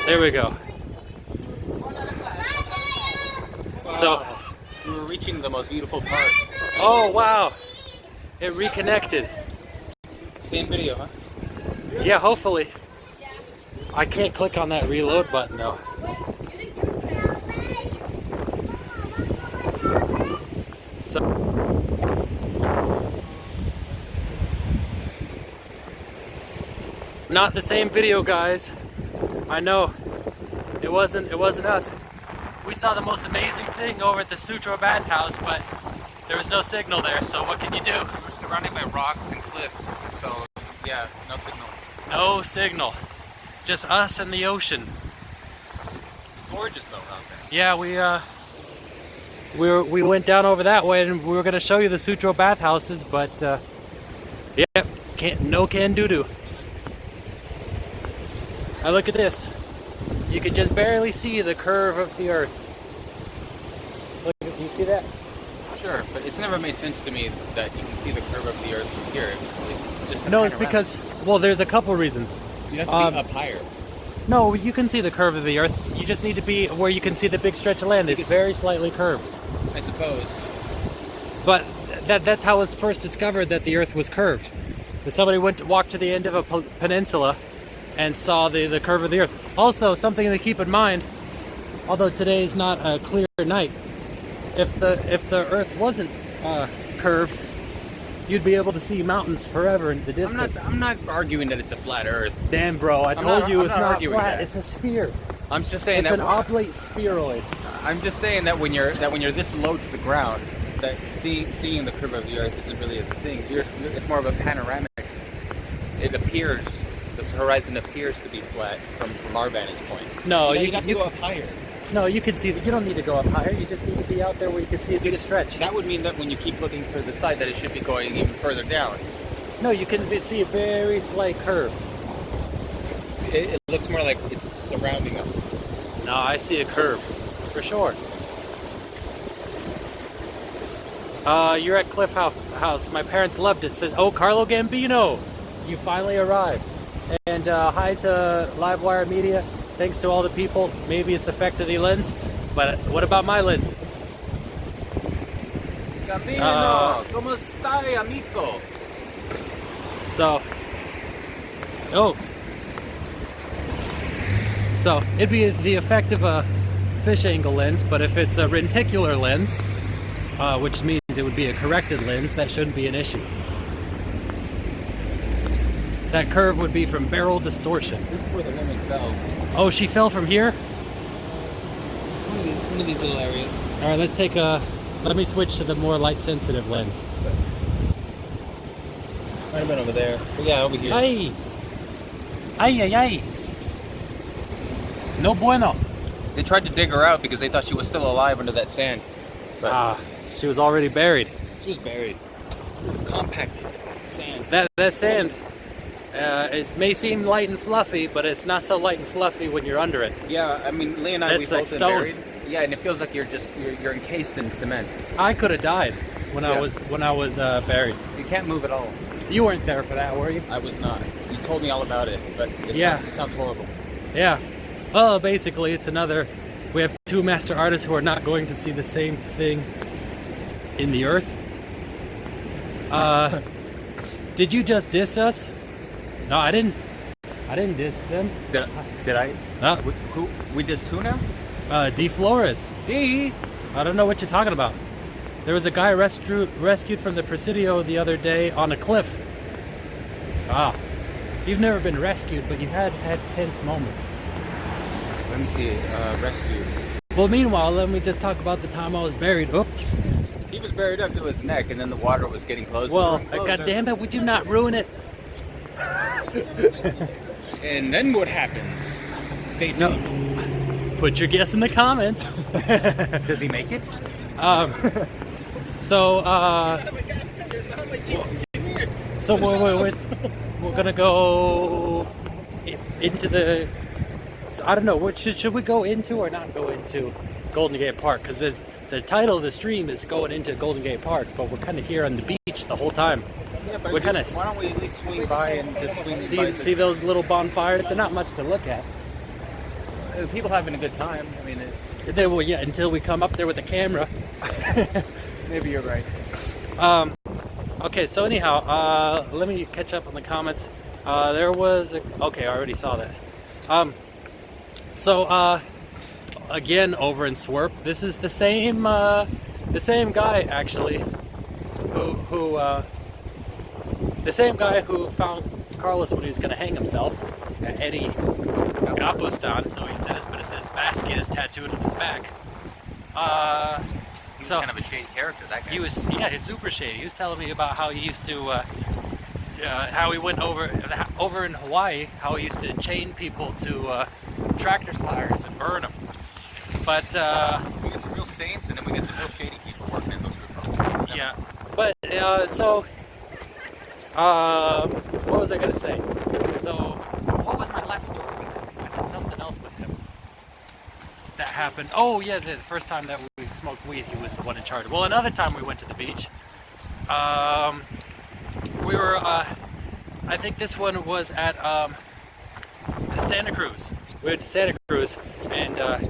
There we go. So, we were reaching the most beautiful part. oh wow, it reconnected. Same video, huh? Yeah, hopefully. I can't click on that reload button though. So, not the same video, guys. I know. It wasn't us. We saw the most amazing thing over at the Sutro Bathhouse, but there was no signal there, so what can you do? We're surrounded by rocks and cliffs, so yeah, no signal. No signal. Just us and the ocean. It's gorgeous though out there. Yeah, we went down over that way and we were gonna show you the Sutro Bathhouses, but yeah, no can do. Now look at this. You can just barely see the curve of the earth. Look, you see that? Sure, but it's never made sense to me that you can see the curve of the earth from here. It's just a No, it's panorama. because, well, there's a couple reasons. You have to be up higher. No, you can see the curve of the earth. You just need to be where you can see the big stretch of land. It's very slightly curved. I suppose. But that's how it was first discovered that the earth was curved. Somebody walked to the end of a peninsula and saw the curve of the earth. Also, something to keep in mind, although today is not a clear night, if the earth wasn't curved, you'd be able to see mountains forever in the distance. I'm not arguing that it's a flat earth. Damn, bro, I told you it's not arguing flat. that. It's a sphere. I'm just saying It's that an oblate spheroid. I'm just saying that when you're this low to the ground, that seeing the curve of the earth isn't really a thing. It's more of a panoramic. It appears, this horizon appears to be flat from our vantage point. No, you have to go up higher. No, you can see that. You don't need to go up higher. You just need to be out there where you can see a big stretch. That would mean that when you keep looking to the side, that it should be going even further down. No, you can see a very slight curve. It looks more like it's surrounding us. No, I see a curve, for sure. You're at Cliffhouse. My parents loved it. It says, oh, Carlo Gambino, you finally arrived. And hi to Livewire Media. Thanks to all the people. Maybe it's affected the lens, but what about my lenses? Gambino, ¿cómo está, amigo? So, so it'd be the effect of a fish angle lens, but if it's a lenticular lens, which means it would be a corrected lens, that shouldn't be an issue. That curve would be from barrel distortion. This is where the woman fell. Oh, she fell from here? One of these little areas. All right, let's take let me switch to the more light sensitive lens. Might have been over there. But yeah, over here. Ay! Ay, ay, ay! No bueno. They tried to dig her out because they thought she was still alive under that sand. But she was already buried. She was buried. Compacted sand. That sand, it may seem light and fluffy, but it's not so light and fluffy when you're under it. Yeah, I mean, Lee and I, we've both been stone. buried. Yeah, and it feels like you're encased in cement. I could have died when I was buried. You can't move at all. You weren't there for that, were you? I was not. You told me all about it, but it sounds horrible. Yeah. Well, basically, it's we have two master artists who are not going to see the same thing in the earth. Did you just diss us? No, I didn't. I didn't diss them. Did I? No. We dissed who now? D. Flores. D. I don't know what you're talking about. There was a guy rescued from the Presidio the other day on a cliff. You've never been rescued, but you had tense moments. Let me see. Rescued. Well, meanwhile, let me just talk about the time I was buried. Oops. He was buried up to his neck, and then the water was getting closer. Well, goddamn it, would you not ruin it? And then what happens? Stay tuned. No. Put your guess in the comments. Does he make it? So we're gonna go into the. I don't know. What should we go into or not go into Golden Gate Park? Because the title of the stream is going into Golden Gate Park, but we're kind of here on the beach the whole time. Yeah, but we're kind of. Why don't we at least swing by and just swing by? See those little bonfires? They're not much to look at. people having a good time. I mean, Yeah, until we come up there with the camera. maybe you're right. Okay, so anyhow, let me catch up on the comments. There was okay, I already saw that. Again, over in Swerp, this is the same guy actually, the same guy who found Carlos when he was going to hang himself, Eddie Gapustan, so he says, but it says Vasquez tattooed on his back. He's kind of a shady character, that guy. He's super shady. He was telling me about how he used to, how he went over in Hawaii, how he used to chain people to tractor tires and burn them. But we get some real saints, and then we get some real shady people working in those group homes. Yeah, but what was I gonna say? So, what was my last story? I said something else with him that happened. Oh yeah, the first time that we smoked weed, he was the one in charge. Well, another time we went to the beach. We were, I think this one was at Santa Cruz. We went to Santa Cruz, and I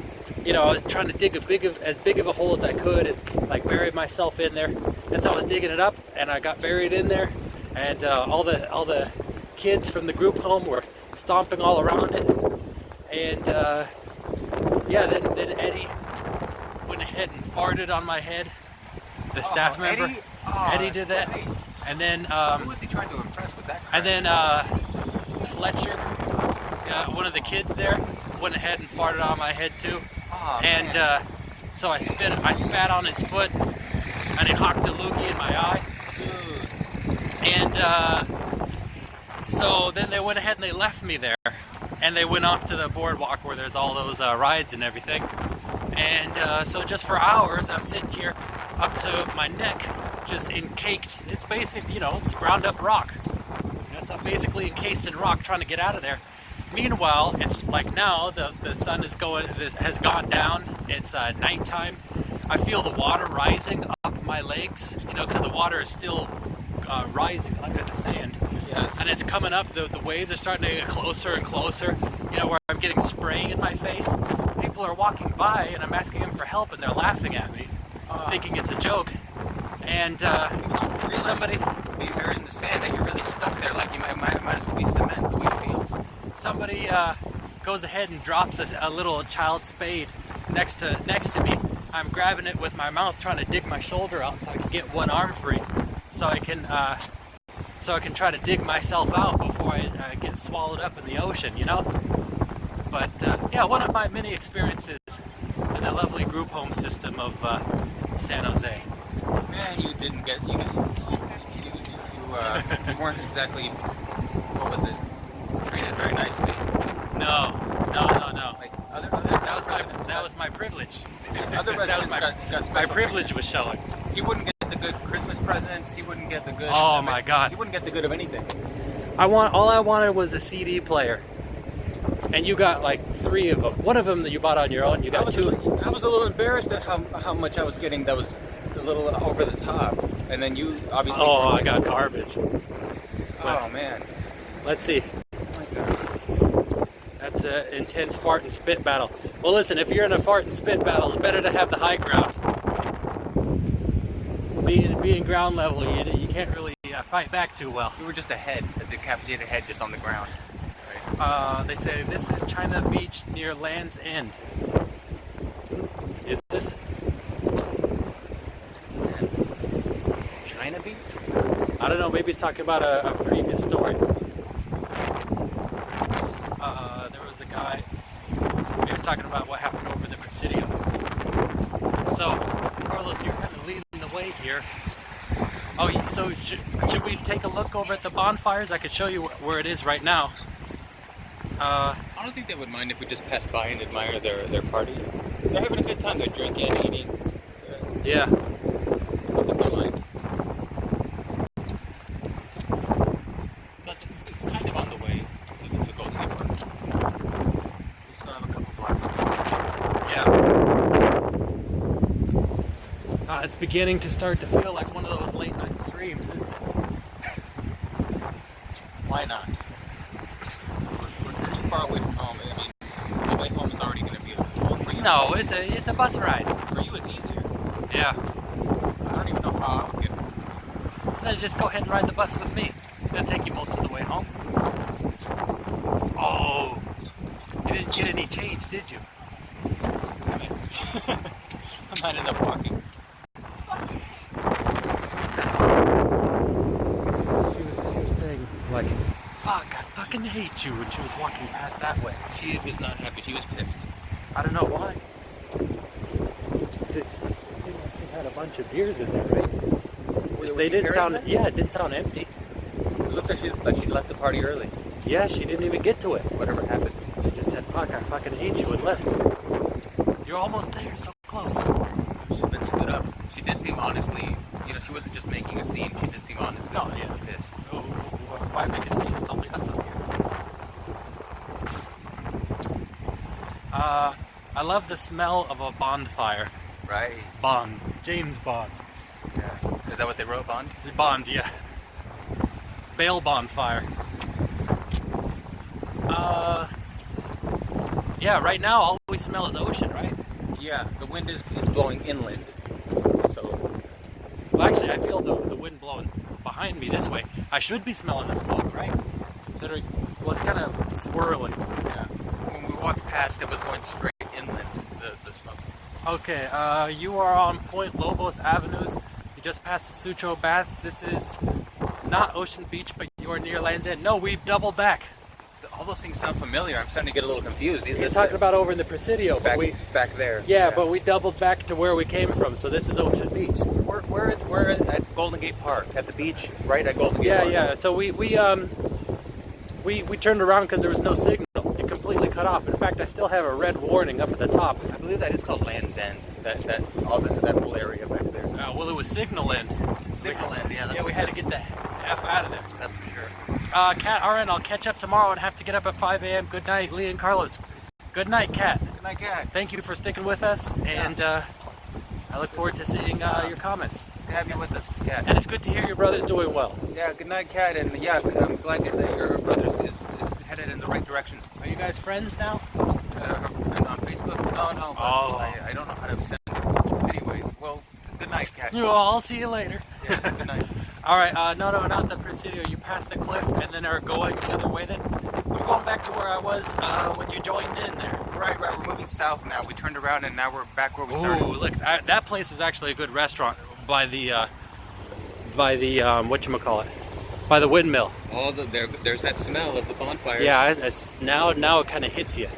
was trying to dig as big of a hole as I could, and like bury myself in there. And so I was digging it up, and I got buried in there, and all the kids from the group home were stomping all around it. And then Eddie went ahead and farted on my head. The staff member, Eddie did that. Right. And then who was he trying to impress with that? And then Fletcher, one of the kids there, went ahead and farted on my head too. Oh, and so I spat on his foot, and he hocked a loogie in my eye. Dude. And so then they went ahead and they left me there, and they went off to the boardwalk where there's all those rides and everything. And so just for hours, I'm sitting here up to my neck, just encaked. It's basically, it's ground up rock. So I'm basically encased in rock, trying to get out of there. Meanwhile, it's like now the sun has gone down. It's nighttime. I feel the water rising up my legs, because the water is still rising under the sand. Yes. And it's coming up. The waves are starting to get closer and closer. Where I'm getting spray in my face. People are walking by, and I'm asking them for help, and they're laughing at me, thinking it's a joke. And somebody, you're in the sand, that you're really stuck there. Like you might as well be cement the way it feels. Somebody goes ahead and drops a little child spade next to me. I'm grabbing it with my mouth, trying to dig my shoulder out so I can get one arm free, so I can try to dig myself out before I get swallowed up in the ocean, But one of my many experiences in the lovely group home system of San Jose. Man, you didn't get you weren't exactly, what was it, treated very nicely. No. Like That was my privilege. Other residents got special my privilege treatment. was showing. He wouldn't get the good Christmas presents. He wouldn't get the good. Oh my God. He wouldn't get the good of anything. All I wanted was a CD player, and you got like 3 of them. One of them that you bought on your own. You got 2. I was a little embarrassed at how much I was getting. That was a little over the top. And then you obviously. Oh, I got garbage. Oh man. Let's see. Oh my God. That's an intense fart and spit battle. Well, listen, if you're in a fart and spit battle, it's better to have the high ground. Being ground level, you can't really fight back too well. We were just a decapitated head just on the ground. Right? They say this is China Beach near Land's End. Is this? China Beach? I don't know, maybe he's talking about a previous story. There was a guy, he was talking about what happened over the Presidio. So, Carlos, you're kind of leading the way here. Oh, so should we take a look over at the bonfires? I could show you where it is right now. I don't think they would mind if we just passed by and admire their party. They're having a good time. They're drinking, eating. Yeah. I don't think they mind. Plus, it's kind of on the way to Golden Gate Park. We still have a couple blocks to go. Yeah. It's beginning to start to feel like one of those late night streams, isn't it? Why not? We're too far away from home. I mean, the way home is already No, it's a bus ride. For you, it's easier. Yeah. I don't even know how I would get. Then just go ahead and ride the bus with me. It'll take you most of the way home. Oh, you didn't get any change, did you? Damn it. I might end up walking. She was saying like, "Fuck, I fucking hate you," when she was walking past that way. She was not happy. She was pissed. I don't know why. It seemed like they had a bunch of beers in there, right? They didn't sound. Yeah, it didn't sound empty. It looks like she left the party early. Yeah, she didn't even get to it. Whatever happened. She just said, "Fuck, I fucking hate you," and left. You're almost there, so close. She's been stood up. She did seem honestly, she wasn't just making a scene. She did seem honestly pissed. Oh, why make a scene? It's only us up here. I love the smell of a bonfire. Right. Bond. James Bond. Yeah. Is that what they wrote, Bond? Bond, yeah. Bail bonfire. Yeah, right now all we smell is ocean, right? Yeah, the wind is blowing inland. So. Well, actually, I feel the wind blowing behind me this way. I should be smelling the smoke, right? Considering, well, it's kind of swirling. Yeah. When we walked past, it was going straight inland, the smoke. Okay, you are on Point Lobos Avenues. You just passed the Sutro Baths. This is not Ocean Beach, but you are near Land's End. No, we've doubled back. All those things sound familiar. I'm starting to get a little confused. He's talking about over in the Presidio. Back there. Yeah, but we doubled back to where we came from, so this is Ocean Beach. We're at Golden Gate Park, at the beach, right at Golden Gate Park. Yeah. So we turned around because there was no signal. It completely cut off. In fact, I still have a red warning up at the top. I believe that is called Land's End. That whole area back there. Well, it was Signal End. Signal End, yeah. Yeah, we had to get the F out of there. That's for sure. Kat, alright, I'll catch up tomorrow and have to get up at 5 a.m. Good night, Lee and Carlos. Good night, Kat. Good night, Kat. Thank you for sticking with us, and I look forward to seeing your comments. Good to have you with us, Kat. And it's good to hear your brother's doing well. Yeah, good night, Kat, and yeah, I'm glad that your brother is headed in the right direction. Are you guys friends now? And on Facebook? No, but I don't know how to send it. Anyway, well, good night, Kat. Well, I'll see you later. Yes, good night. Alright, no, not the Presidio. You passed the cliff and then are going the other way then? I'm going back to where I was when you joined in there. Right, we're moving south now. We turned around and now we're back where we started. Ooh, look, that place is actually a good restaurant by the whatchamacallit? By the windmill. Oh, there's that smell of the bonfires. Yeah, now it kind of hits you.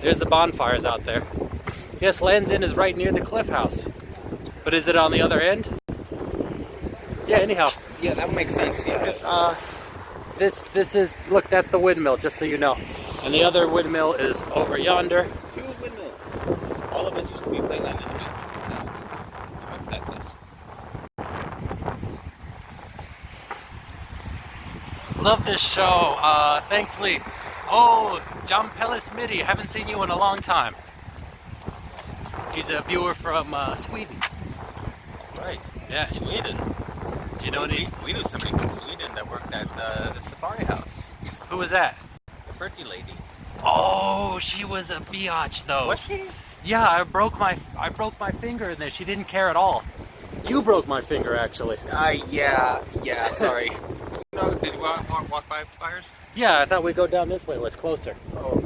There's the bonfires out there. Yes, Land's End is right near the Cliffhouse. But is it on the other end? Yeah, anyhow. Yeah, that makes sense, yeah. This is, look, that's the windmill, just so you know. And the other windmill is over yonder. 2 windmills. All of this used to be playland in the beach. Now it's that place. Love this show. Thanks, Lee. Oh, John Pellis Midi. Haven't seen you in a long time. He's a viewer from Sweden. Right. Yeah. Sweden. Do you know any? We knew somebody from Sweden that worked at the Safari House. Who was that? The birthday lady. Oh, she was a biatch though. Was she? Yeah, I broke my finger in there. She didn't care at all. You broke my finger actually. Yeah, sorry. No, did you walk by fires? Yeah, I thought we'd go down this way where it's closer. Oh.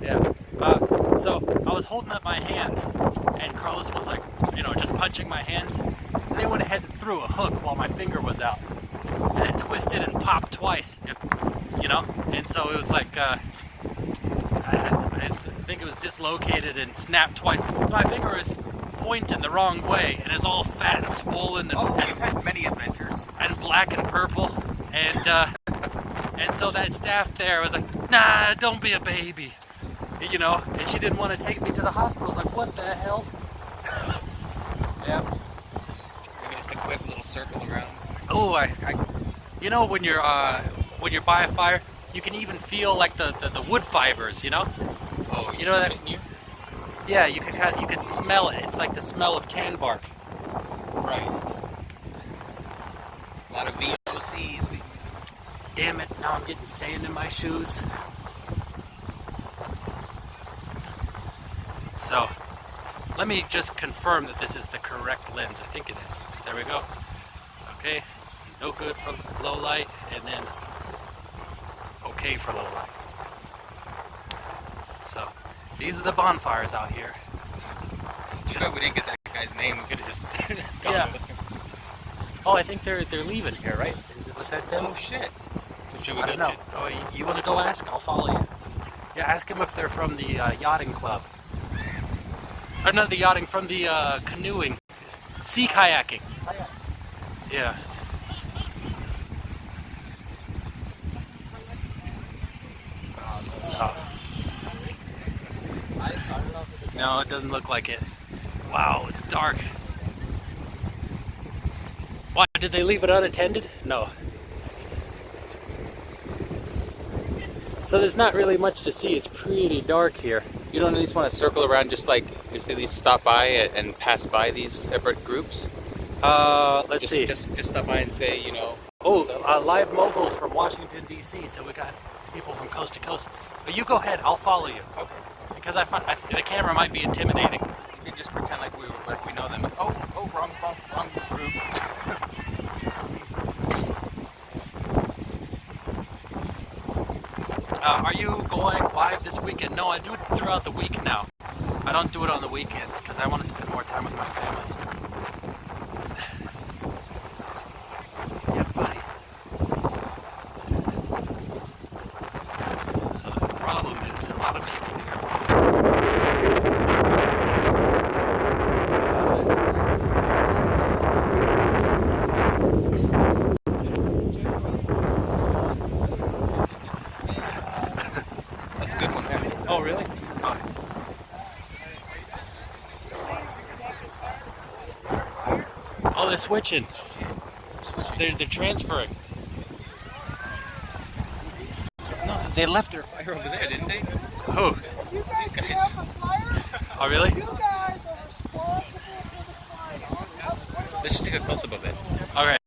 Yeah. So I was holding up my hands, and Carlos was like, just punching my hands. And they went ahead and threw a hook while my finger was out, and it twisted and popped twice. And so it was like I think it was dislocated and snapped twice. My finger is pointing the wrong way, and it's all fat and swollen. And, You've had many adventures. And black and purple, and so that staff there was like, nah, don't be a baby. And she didn't want to take me to the hospital. I was like, what the hell? Yeah. Maybe just a quick little circle around. Oh, when you're by a fire, you can even feel like the wood fibers, Oh, you know that? You? Yeah, you can smell it. It's like the smell of tan bark. Right. A lot of VOCs. Damn it! Now I'm getting sand in my shoes. So, Let me just confirm that this is the correct lens. I think it is. There we go. Okay, no good for low light, and then okay for low light. So, these are the bonfires out here. We didn't get that guy's name. We could have just gone Yeah. over there. Oh, I think they're leaving here, right? Was that them? Oh shit. Should we I go don't know. check? Oh, you want to go ask? I'll follow you. Yeah, ask him if they're from the yachting club. Or not the yachting, from the canoeing, sea kayaking. Yeah. Oh. No, it doesn't look like it. Wow, it's dark. Why, did they leave it unattended? No. So there's not really much to see. It's pretty dark here. You don't at least want to circle around, just like just at least stop by and pass by these separate groups. Let's see. Just stop by and say, you know. Oh, live moguls from Washington D.C. So we got people from coast to coast. But you go ahead. I'll follow you. Okay. Because I find the camera might be intimidating. You can just pretend like we know them. Oh, wrong group. Are you going live this weekend? No, I do it throughout the week now. I don't do it on the weekends because I want to spend more time with my family. Yeah, buddy. So the problem is a lot of people here. That's a good one there. Oh, really? Oh, they're switching. They're transferring. No, they left their fire over there, didn't they? Who? These guys. Oh, really? You guys are responsible for the fire. Let's just take a close up of it. All right.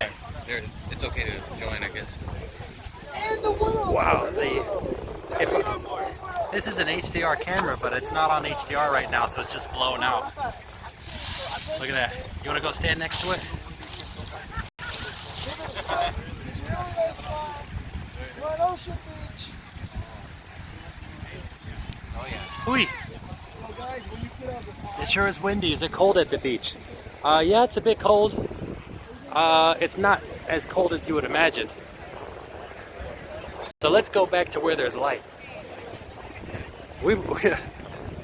There, it's okay to join, I guess. And the widow. Wow. This is an HDR camera, but it's not on HDR right now, so it's just blown out. Look at that. You want to go stand next to it? We're at Ocean Beach. Oh yeah. Oi. Oh, guys, when you get out of the fire, It sure is windy. Is it cold at the beach? Yeah, it's a bit cold. It's not as cold as you would imagine. So let's go back to where there's light.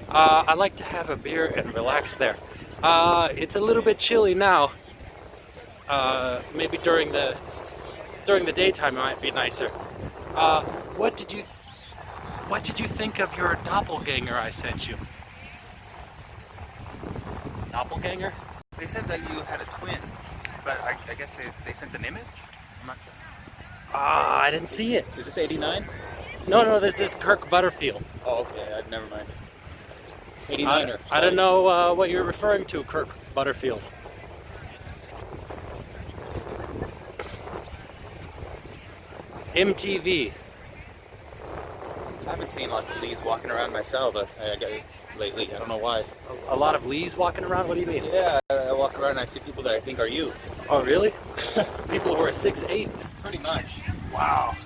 I like to have a beer and relax there. It's a little bit chilly now. Maybe during the daytime it might be nicer. What did you think of your doppelganger I sent you? Doppelganger? They said that you had a twin, but I guess they sent an image? I'm not sure. I didn't see it. Is this 89? No, this is Kirk Butterfield. Oh, okay. Never mind. 89er. I don't know what you're referring to, Kirk Butterfield. MTV. I haven't seen lots of Lees walking around myself, but I got lately. I don't know why. A lot of Lees walking around? What do you mean? Yeah, I walk around and I see people that I think are you. Oh, really? People who are 6'8"? Pretty much. Wow.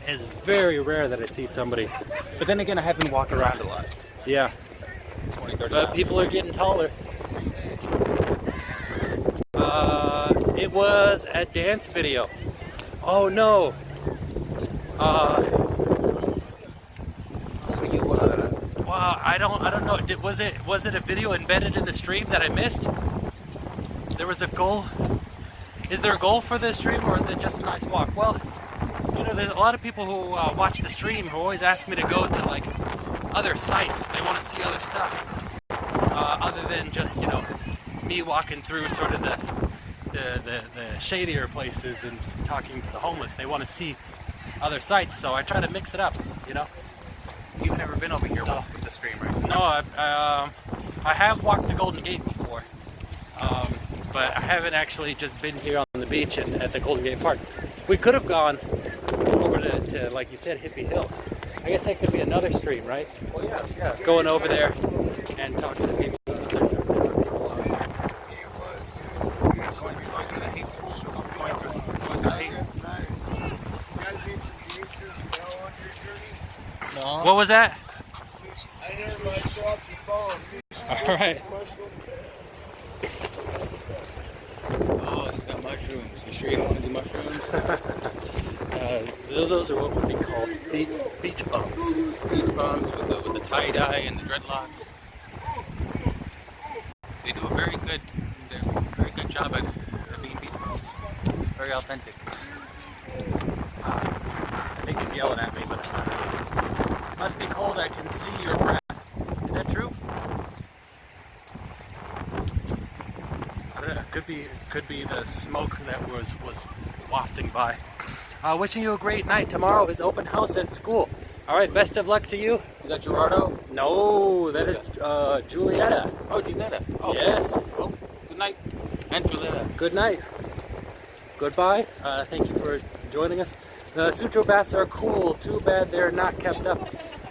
It's very rare that I see somebody. But then again, I have been walking around a lot. Yeah. 20, 30 But miles. people are getting taller. It was a dance video. Oh no. So you, Wow, I don't know. Was it a video embedded in the stream that I missed? There was a goal. Is there a goal for this stream, or is it just a nice walk? Well, you know, there's a lot of people who watch the stream who always ask me to go to like other sites. They want to see other stuff, other than just, you know, me walking through sort of the shadier places and talking to the homeless. They want to see other sites, so I try to mix it up, you know. you've never been over here with the stream, right? No, I have walked the Golden Gate before, but I haven't actually just been here on the beach and at the Golden Gate Park. We could have gone over to like you said, Hippie Hill. I guess that could be another stream, right? Well, yeah. Going over there and talking to people. There's some different people out there. Going to the heat. Going to the heat. No. What was that? I never mind show up the phone. All right. Oh, he's got mushrooms. You sure you don't want to do mushrooms? Those are what would be called beach bums. Beach bums with the tie-dye and the dreadlocks. They do a very good job at being beach bums. Very authentic. I think he's yelling at me, but I'm not listening. Must be cold. I can see your breath. Is that true? I don't know. Could be the smoke that was wafting by. Wishing you a great night. Tomorrow is open house at school. All right. Best of luck to you. Is that Gerardo? No, that is Julietta. Oh, Julietta. Oh, Yes. Oh, good night. And Julietta. Good night. Goodbye. Thank you for joining us. The Sutro baths are cool. Too bad they're not kept up.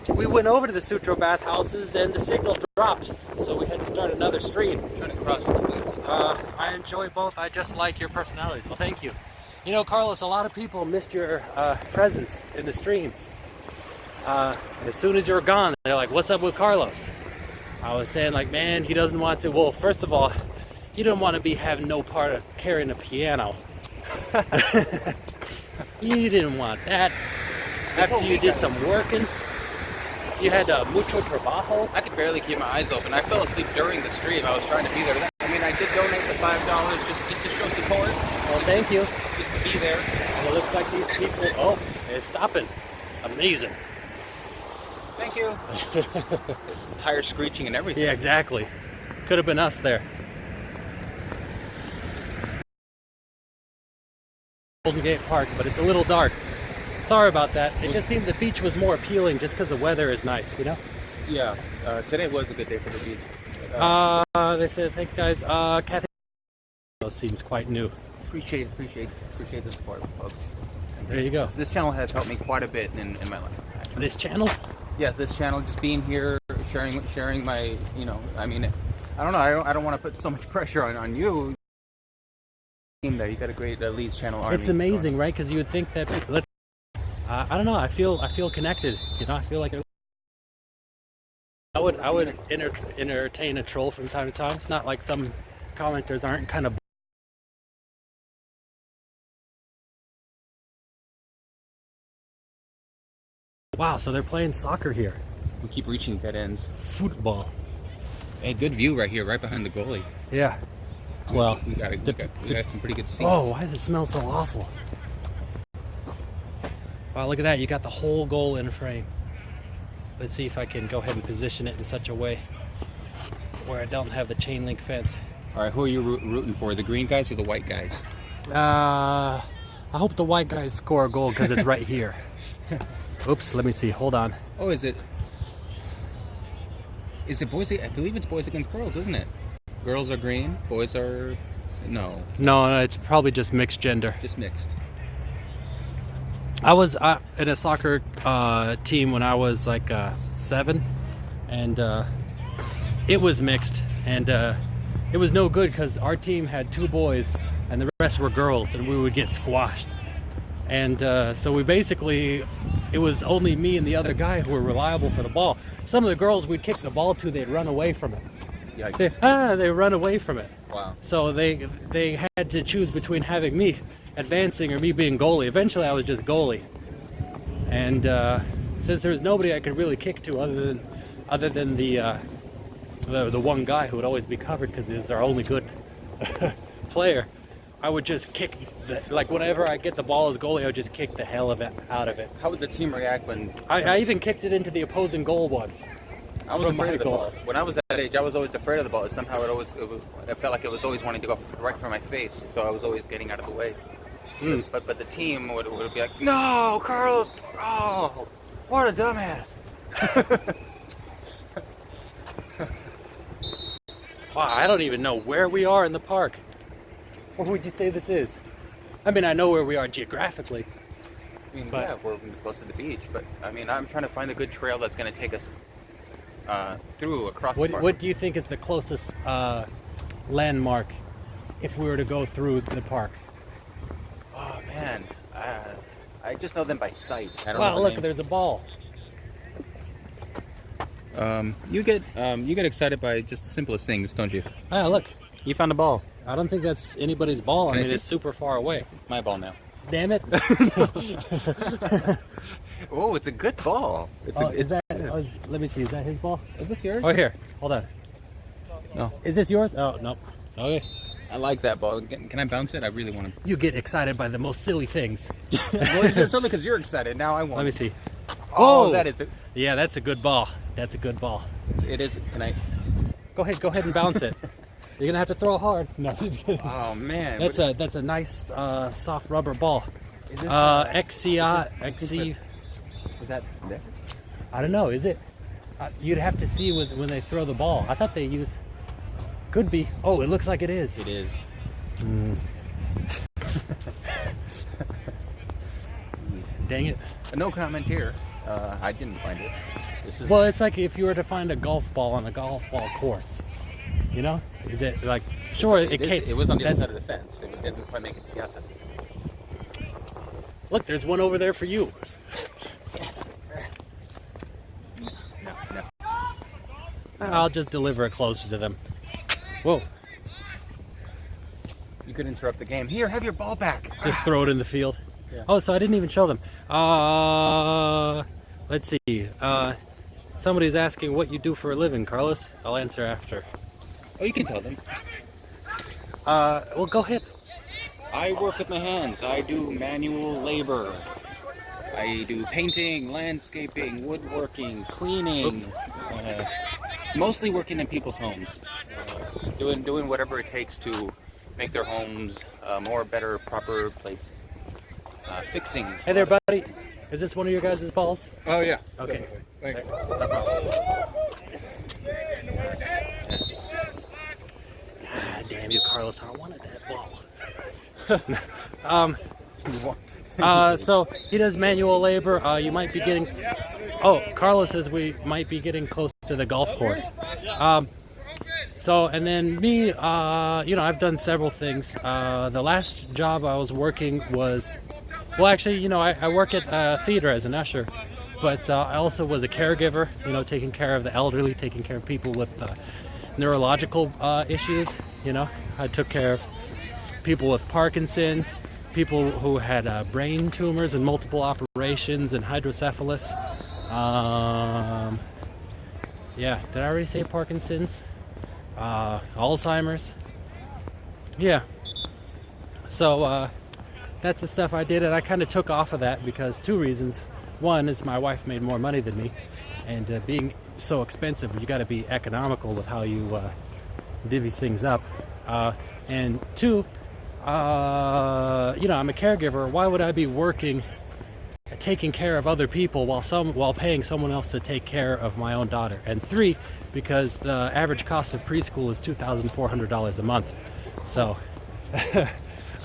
We went over to the Sutro Bathhouses and the signal dropped, so we had to start another stream. Trying to cross the wheels. I enjoy both. I just like your personalities. Well, thank you. You know, Carlos, a lot of people missed your presence in the streams. As soon as you were gone, they're like, "What's up with Carlos?" I was saying, like, man, he doesn't want to. Well, first of all, you don't want to be having no part of carrying a piano. You didn't want that. After you did some working, you had mucho trabajo. I could barely keep my eyes open. I fell asleep during the stream. I was trying to be there. I mean, I did donate the $5 just to show support. Well, thank you. Just to be there. And it looks like these people, oh, it's stopping. Amazing. Thank you. Tires screeching and everything. Yeah, exactly. Could have been us there. Golden Gate Park, but it's a little dark. Sorry about that. It just seemed the beach was more appealing just because the weather is nice, you know? Yeah. Today was a good day for the beach. They said, thanks guys. Kathy seems quite new. Appreciate the support, folks. There you go. This channel has helped me quite a bit in my life. Actually. This channel? Yes, this channel, just being here, sharing my, you know, I mean, I don't know, I don't want to put so much pressure on you. There, you got a great Leeds channel army. It's amazing, right? Because you would think that I don't know. I feel connected. You know, I feel like I would entertain a troll from time to time. It's not like some commenters aren't kind of. Wow, so they're playing soccer here. We keep reaching dead ends. Football. Hey, good view right here, right behind the goalie. Yeah. Well, we got some pretty good seats. Oh, why does it smell so awful? Wow, look at that. You got the whole goal in frame. Let's see if I can go ahead and position it in such a way where I don't have the chain link fence. All right, who are you rooting for? The green guys or the white guys? I hope the white guys score a goal because it's right here. Oops, let me see. Hold on. Oh, is it boys? I believe it's boys against girls, isn't it? Girls are green, boys are... No, it's probably just mixed gender. just mixed. I was in a soccer team when I was like 7, and it was mixed, and it was no good because our team had 2 boys and the rest were girls, and we would get squashed. And so we basically, it was only me and the other guy who were reliable for the ball. Some of the girls we'd kick the ball to, they'd run away from it. Yikes. They run away from it. Wow. So they had to choose between having me advancing or me being goalie. Eventually I was just goalie. And since there was nobody I could really kick to other than the one guy who would always be covered because he was our only good player, I would just kick like whenever I get the ball as goalie, I would just kick the hell of it out of it. How would the team react when... I even kicked it into the opposing goal once. I was afraid of the ball. When I was that age, I was always afraid of the ball. Somehow it felt like it was always wanting to go right for my face, so I was always getting out of the way. But the team would be like, "No, Carlos! Oh, what a dumbass!" Wow, I don't even know where we are in the park. Where would you say this is? I mean, I know where we are geographically. I mean, But- yeah, we're close to the beach, but I mean, I'm trying to find a good trail that's going to take us through across the park. What do you think is the closest landmark if we were to go through the park? Oh man, I just know them by sight. I don't know Well, the look, name. there's a ball. You get excited by just the simplest things, don't you? Ah, look. You found a ball. I don't think that's anybody's ball. I Can I mean, see? it's super far away. My ball now. Damn it. Oh, it's a good ball. It's let me see. Is that his ball? Is this yours? Oh, here. Hold on. No. Is this yours? Oh, no. Okay. I like that ball. Can I bounce it? I really want to. You get excited by the most silly things. Well, it's only because you're excited. Now I want. Let me see. Oh, that is it. Yeah, that's a good ball. That's a good ball. It is. Can I? Go ahead and bounce it. You're gonna have to throw hard. No, just kidding. Oh man. That's a nice soft rubber ball. Is this, XC. is that there? I don't know. Is it? You'd have to see when they throw the ball. I thought they used. Could be. Oh, it looks like it is. It is. Dang it. No comment here. I didn't find it. This is. Well, it's like if you were to find a golf ball on a golf ball course. You know? Is it like sure it was on the other that's- side of the fence. It didn't quite make it to the outside of the fence. Look, there's one over there for you. No. I'll just deliver it closer to them. Whoa. You could interrupt the game. Here, have your ball back. Just throw it in the field. Yeah. Oh, so I didn't even show them. Let's see. Somebody's asking what you do for a living, Carlos. I'll answer after. Oh, you can tell them. Well, go ahead. I work with my hands. I do manual labor. I do painting, landscaping, woodworking, cleaning. Mostly working in people's homes. Doing whatever it takes to make their homes a more better, proper place. Fixing. Hey there, buddy. Is this one of your guys' balls? Oh yeah. Okay. Definitely. Thanks. No problem. Ah, damn you, Carlos. I wanted that ball. So he does manual labor. You might be getting. Oh, Carlos says we might be getting close to the golf course. So and then me, I've done several things. The last job I was working was, well, actually, I work at theater as an usher, but I also was a caregiver. Taking care of the elderly, taking care of people with neurological issues. I took care of people with Parkinson's, people who had brain tumors and multiple operations and hydrocephalus. Yeah, did I already say Parkinson's? Alzheimer's. Yeah. So that's the stuff I did, and I kind of took off of that because two reasons. One is my wife made more money than me, and being so expensive, you got to be economical with how you divvy things up. And two, I'm a caregiver. Why would I be working, taking care of other people while paying someone else to take care of my own daughter? And three, because the average cost of preschool is $2,400 a month. So,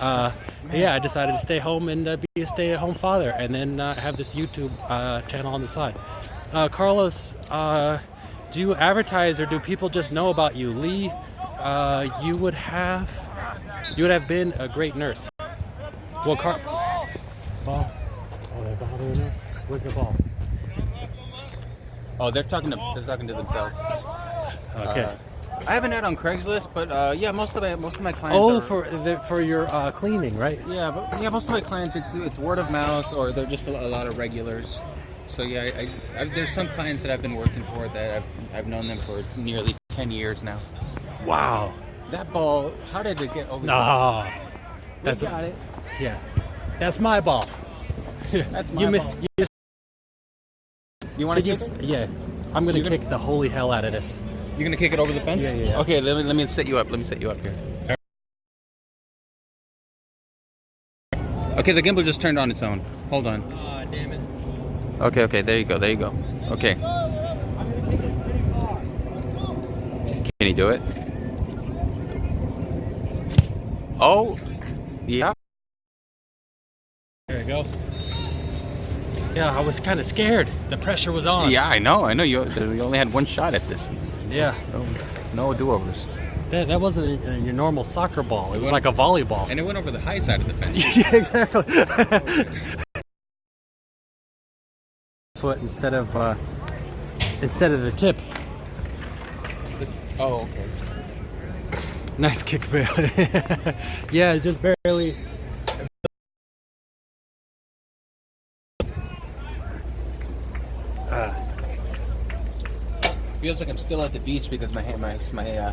I decided to stay home and be a stay-at-home father, and then have this YouTube channel on the side. Carlos, do you advertise or do people just know about you? Lee, you would have been a great nurse. Well, ball. Oh, they're bothering us. Where's the ball? Oh, they're talking to themselves. Okay. I haven't had on Craigslist, but yeah, most of my clients. Oh, are, for your cleaning, right? Yeah, but yeah, most of my clients it's word of mouth, or they're just a lot of regulars. So yeah, there's some clients that I've been working for that I've known them for nearly 10 years now. Wow. That ball, how did it get over? No. That's got it. Yeah. That's my ball. That's my You missed. ball. You want to kick it? Yeah. I'm gonna kick the holy hell out of this. You're gonna kick it over the fence? Yeah. Okay, let me set you up. Let me set you up here. Okay, the gimbal just turned on its own. Hold on. Ah, damn it. Okay, there you go. Okay. Can you do it? Oh, yeah. There we go. Yeah, I was kind of scared. The pressure was on. Yeah, I know. You only had one shot at this. Yeah. No do-overs. That wasn't your normal soccer ball. It was like a volleyball. And it went over the high side of the fence. Yeah, exactly. Foot instead of the tip. Oh, okay. Nice kick bail. Yeah, just barely. Feels like I'm still at the beach because my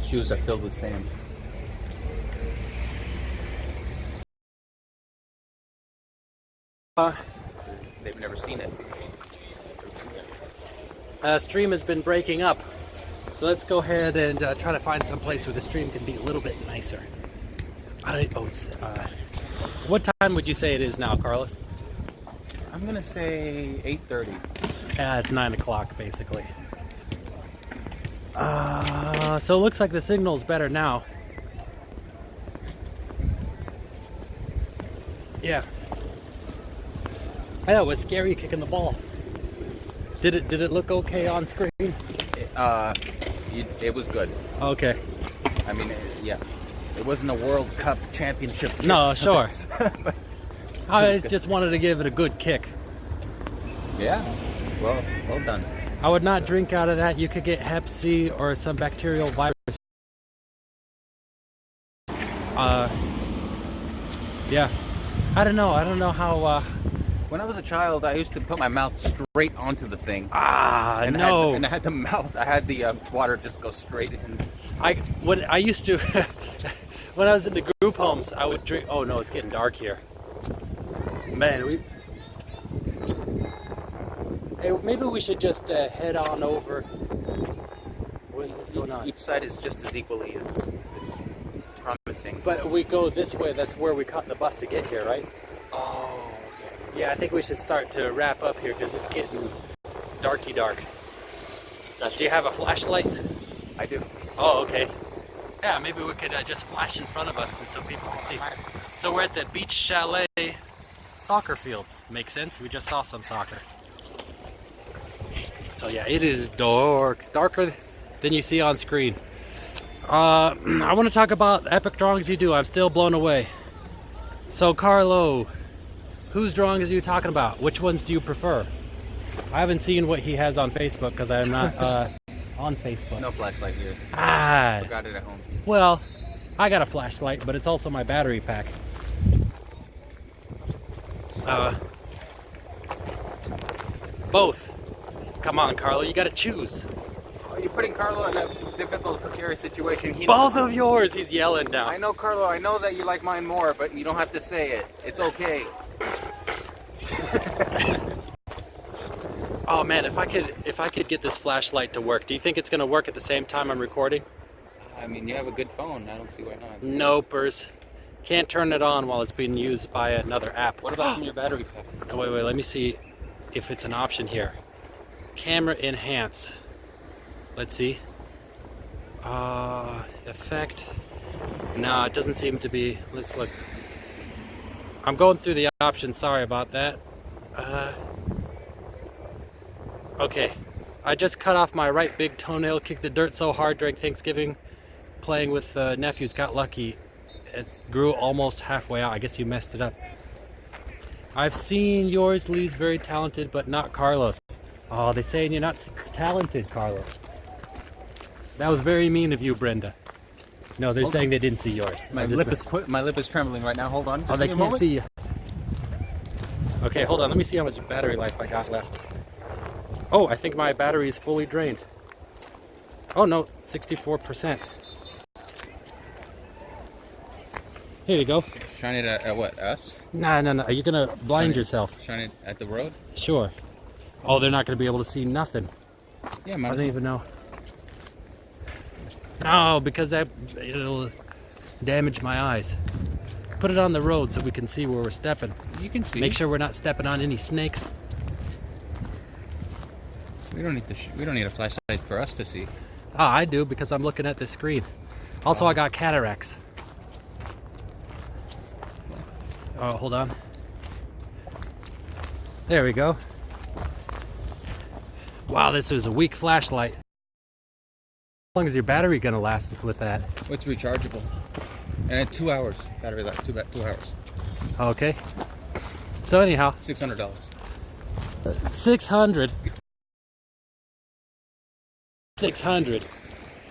shoes are filled with sand. They've never seen it. Stream has been breaking up, so let's go ahead and try to find some place where the stream can be a little bit nicer. What time would you say it is now, Carlos? I'm gonna say 8:30. Yeah, it's 9 o'clock basically. So it looks like the signal's better now. Yeah. I know, it was scary kicking the ball. Did it look okay on screen? It was good. Okay. I mean, yeah. It wasn't a World Cup championship kick. No, sure. But I just wanted to give it a good kick. yeah. Well done. I would not drink out of that. You could get Hep C or some bacterial virus. Yeah. I don't know how. When I was a child, I used to put my mouth straight onto the thing. And I had the water just go straight in. When I used to, when I was in the group homes, I would drink. Oh no, it's getting dark here. Man, hey, maybe we should just head on over. What's going on? Each side is just as equally as promising. But we go this way. That's where we caught the bus to get here, right? Oh. Yeah, I think we should start to wrap up here because it's getting darky dark. Do you have a flashlight? I do. Oh, okay. Yeah, maybe we could just flash in front of us and so people can see. So we're at the Beach Chalet soccer fields. Makes sense. We just saw some soccer. So yeah, it is darker than you see on screen. I want to talk about epic drawings you do. I'm still blown away. So Carlo, whose drawings are you talking about? Which ones do you prefer? I haven't seen what he has on Facebook because I'm not on Facebook. No flashlight here. Forgot it at home. Well, I got a flashlight, but it's also my battery pack. Both. Come on, Carlo, you gotta choose. Are you putting Carlo in a difficult, precarious situation? Both of yours, he's yelling now. I know, Carlo, I know that you like mine more, but you don't have to say it. It's okay. Oh man, if I could get this flashlight to work, do you think it's gonna work at the same time I'm recording? I mean, you have a good phone. I don't see why not. Nopers. Can't turn it on while it's being used by another app. What about from your battery pack? Oh, wait, let me see if it's an option here. Camera enhance. Let's see. Effect. No, it doesn't seem to be. Let's look. I'm going through the options. Sorry about that. Okay. I just cut off my right big toenail, kicked the dirt so hard during Thanksgiving. Playing with nephews, got lucky. It grew almost halfway out. I guess you messed it up. I've seen yours. Lee's very talented, but not Carlos. Oh, they're saying you're not talented, Carlos. That was very mean of you, Brenda. No, they're saying they didn't see yours. My lip is trembling right now. Hold on. Oh, they can't see you. Okay, hold on. Let me see how much battery life I got left. Oh, I think my battery is fully drained. Oh no, 64%. Here you go. Shine it at what? Us? No. You're gonna blind yourself. Shine it at the road? Sure. Oh, they're not gonna be able to see nothing. Yeah, I don't even know. No, because it'll damage my eyes. Put it on the road so we can see where we're stepping. You can see. Make sure we're not stepping on any snakes. We don't need a flashlight for us to see. Oh, I do because I'm looking at the screen. Also, I got cataracts. Oh, hold on. There we go. Wow, this is a weak flashlight. How long is your battery gonna last with that? It's rechargeable. And at 2 hours. Battery life, 2 hours. Okay. So anyhow, $600. 600. 600.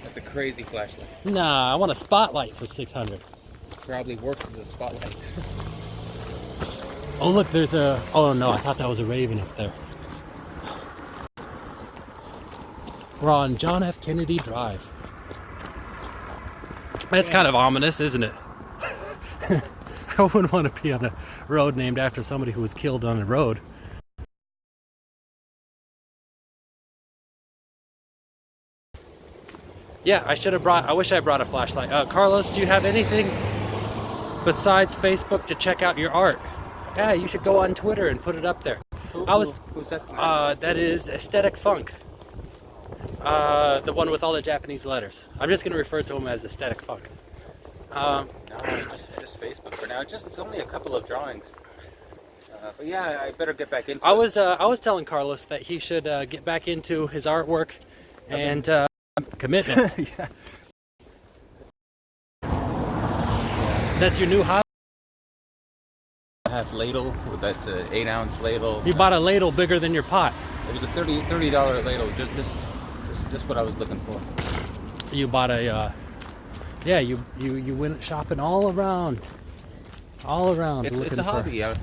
That's a crazy flashlight. Nah, I want a spotlight for 600. Probably works as a spotlight. Oh look, there's a. Oh no, I thought that was a raven up there. We're on John F. Kennedy Drive. That's kind of ominous, isn't it? I wouldn't want to be on a road named after somebody who was killed on the road. Yeah, I should have brought. I wish I brought a flashlight. Carlos, do you have anything besides Facebook to check out your art? Yeah, you should go on Twitter and put it up there. Who's that? That is Aesthetic Funk. The one with all the Japanese letters. I'm just going to refer to him as Aesthetic Funk. No, just Facebook for now. It's only a couple of drawings. But yeah, I better get back into it. I was telling Carlos that he should get back into his artwork and commitment. Yeah. That's your new hobby. I have ladle. That's an 8-ounce ladle. You bought a ladle bigger than your pot. It was a $30 ladle. Just what I was looking for. You bought a. Yeah, you went shopping all around. It's a hobby. I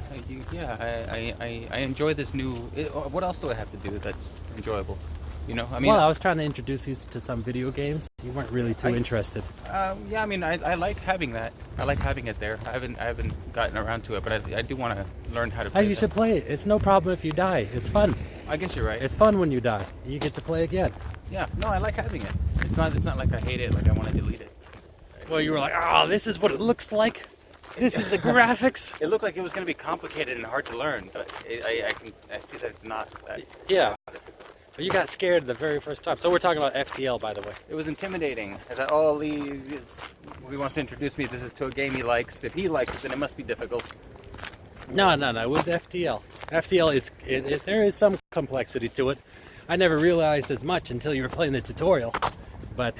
enjoy this new. What else do I have to do that's enjoyable? You know, I mean. Well, I was trying to introduce you to some video games. You weren't really too interested. Yeah, I mean, I like having that. I like having it there. I haven't gotten around to it, but I do want to learn how to play. You should play it. It's no problem if you die. It's fun. I guess you're right. It's fun when you die. You get to play again. Yeah. No, I like having it. It's not like I hate it. Like I want to delete it. Well, you were like, this is what it looks like. This is the graphics. It looked like it was going to be complicated and hard to learn, but I see that it's not. Yeah. But you got scared the very first time. So we're talking about FTL, by the way. It was intimidating. I thought, he wants to introduce me to a game he likes. If he likes it, then it must be difficult. No. It was FTL. FTL, there is some complexity to it. I never realized as much until you were playing the tutorial. But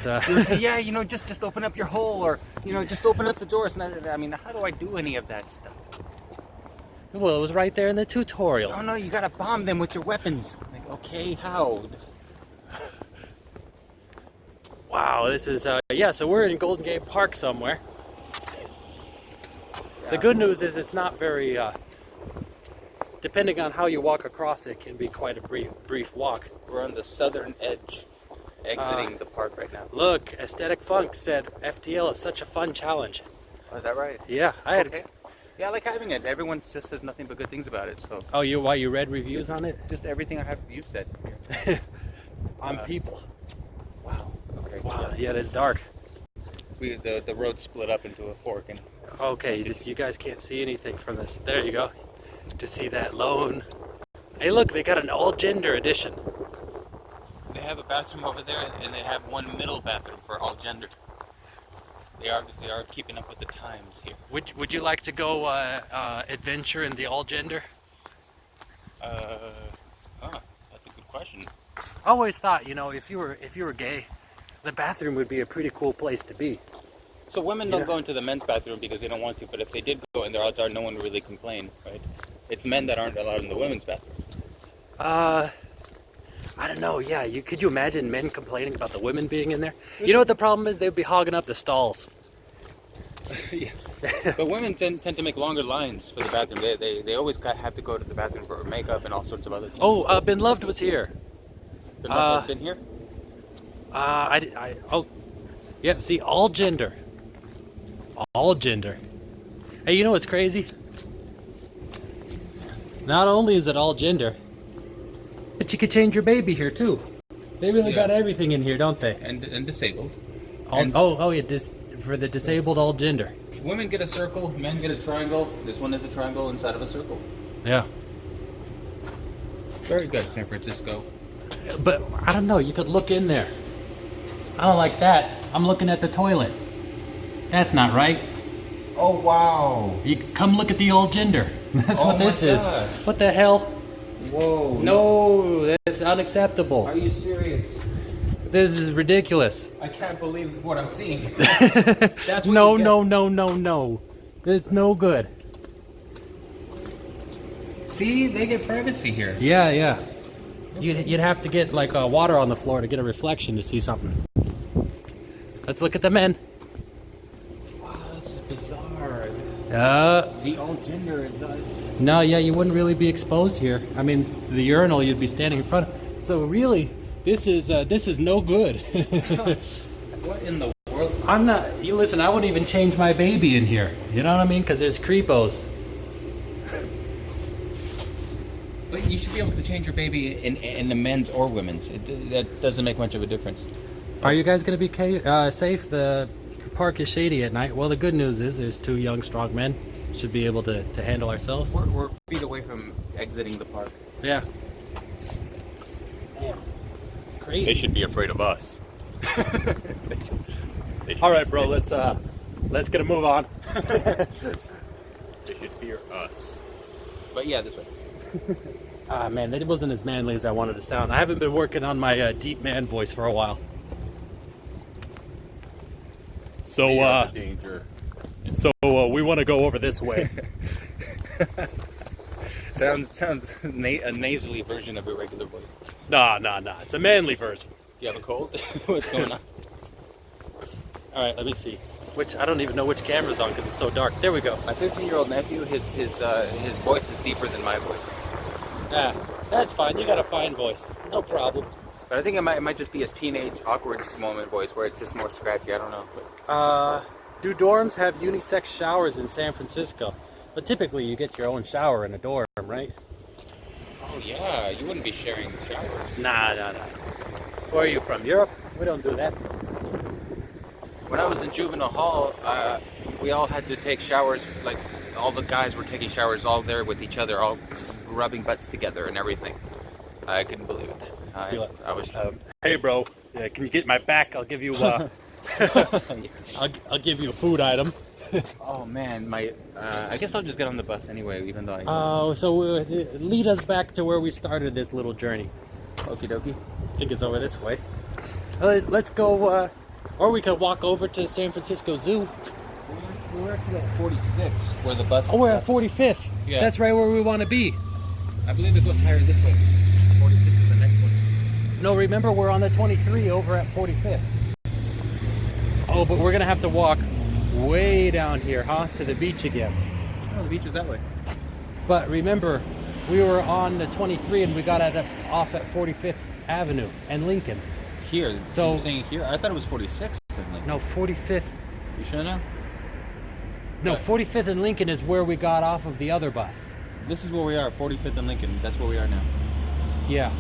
yeah, just open up your hole, or just open up the doors. I mean, how do I do any of that stuff? Well, it was right there in the tutorial. Oh no, you gotta bomb them with your weapons. Like, okay, how? Wow, this is so we're in Golden Gate Park somewhere. Yeah. The good news is it's not very depending on how you walk across it, can be quite a brief walk. We're on the southern edge, exiting the park right now. Look, Aesthetic Funk said FTL is such a fun challenge. Oh, is that right? Yeah, I had. Okay. Yeah, I like having it. Everyone just says nothing but good things about it. So. Oh, you read reviews on it? Just everything I have you said. On people. Wow. Okay. Wow. Yeah, it's dark. The road split up into a fork and. Okay, you guys can't see anything from this. There you go. To see that lone. Hey, look, they got an all-gender edition. They have a bathroom over there, and they have one middle bathroom for all gender. They are keeping up with the times here. Would you like to go adventure in the all-gender? That's a good question. I always thought, if you were gay, the bathroom would be a pretty cool place to be. So women don't go into the men's bathroom because they don't want to, but if they did go in there, odds are no one would really complain, right? It's men that aren't allowed in the women's bathroom. I don't know. Yeah, could you imagine men complaining about the women being in there? You know what the problem is? They'd be hogging up the stalls. Yeah. But women tend to make longer lines for the bathroom. They always have to go to the bathroom for makeup and all sorts of other things. Oh, Ben Loved was here. Ben Loved has been here? Yeah, see, all gender. All gender. Hey, you know what's crazy? Not only is it all gender, but you could change your baby here too. They really got everything in here, don't they? And disabled. For the disabled, all gender. Women get a circle, men get a triangle. This one is a triangle inside of a circle. Yeah. Very good, San Francisco. But I don't know. You could look in there. I don't like that. I'm looking at the toilet. That's not right. Oh wow! You come look at the all gender. That's what this is. What the hell? Whoa. No, that's unacceptable. Are you serious? This is ridiculous. I can't believe what I'm seeing. That's no, no, no, no, no. This is no good. See, they get privacy here. Yeah, yeah. You'd have to get like water on the floor to get a reflection to see something. Let's look at the men. Wow, this is bizarre. The alt gender is. No, yeah, you wouldn't really be exposed here. I mean, the urinal you'd be standing in front of. So really, this is no good. What in the world? I'm not. You listen. I wouldn't even change my baby in here. You know what I mean? Because there's creepos. But you should be able to change your baby in the men's or women's. That doesn't make much of a difference. Are you guys gonna be safe? The park is shady at night. Well, the good news is there's two young, strong men. Should be able to handle ourselves. We're feet away from exiting the park. Yeah. Damn. Crazy. They should be afraid of us. They should All right, be bro. scared. Let's get a move on. They should fear us. But yeah, this way. Ah, man, that wasn't as manly as I wanted to sound. I haven't been working on my deep man voice for a while. So, danger. we want to go over this way. sounds a nasally version of a regular voice. Nah. It's a manly version. You have a cold? What's going on? All right, let me see. I don't even know which camera's on because it's so dark. There we go. My 15-year-old nephew, his voice is deeper than my voice. Ah, that's fine. You got a fine voice. No problem. But I think it might just be his teenage awkward moment voice where it's just more scratchy. I don't know. But Do dorms have unisex showers in San Francisco? But typically you get your own shower in a dorm, right? oh yeah, you wouldn't be sharing showers. Nah. Where are you from? Europe? We don't do that. When I was in juvenile hall, we all had to take showers. Like all the guys were taking showers all there with each other, all rubbing butts together and everything. I couldn't believe it. I was. Hey, bro. Yeah, can you get my back? I'll give you. I'll give you a food item. Oh man, I guess I'll just get on the bus anyway, even though I. Oh, so lead us back to where we started this little journey. Okie dokie. I think it's over this way. Let's go. Or we could walk over to San Francisco Zoo. We're actually at 46, where the bus. Oh, we're at 45th. Yeah. That's right where we want to be. I believe it goes higher this way. 46 is the next one. No, remember we're on the 23 over at 45th. Oh, but we're gonna have to walk way down here, huh? To the beach again. Oh, the beach is that way. But remember, we were on the 23 and we got off at 45th Avenue and Lincoln. Here. So you're saying here? I thought it was 46th. No, 45th. You sure now? No, What? 45th and Lincoln is where we got off of the other bus. This is where we are, 45th and Lincoln. That's where we are now. Yeah.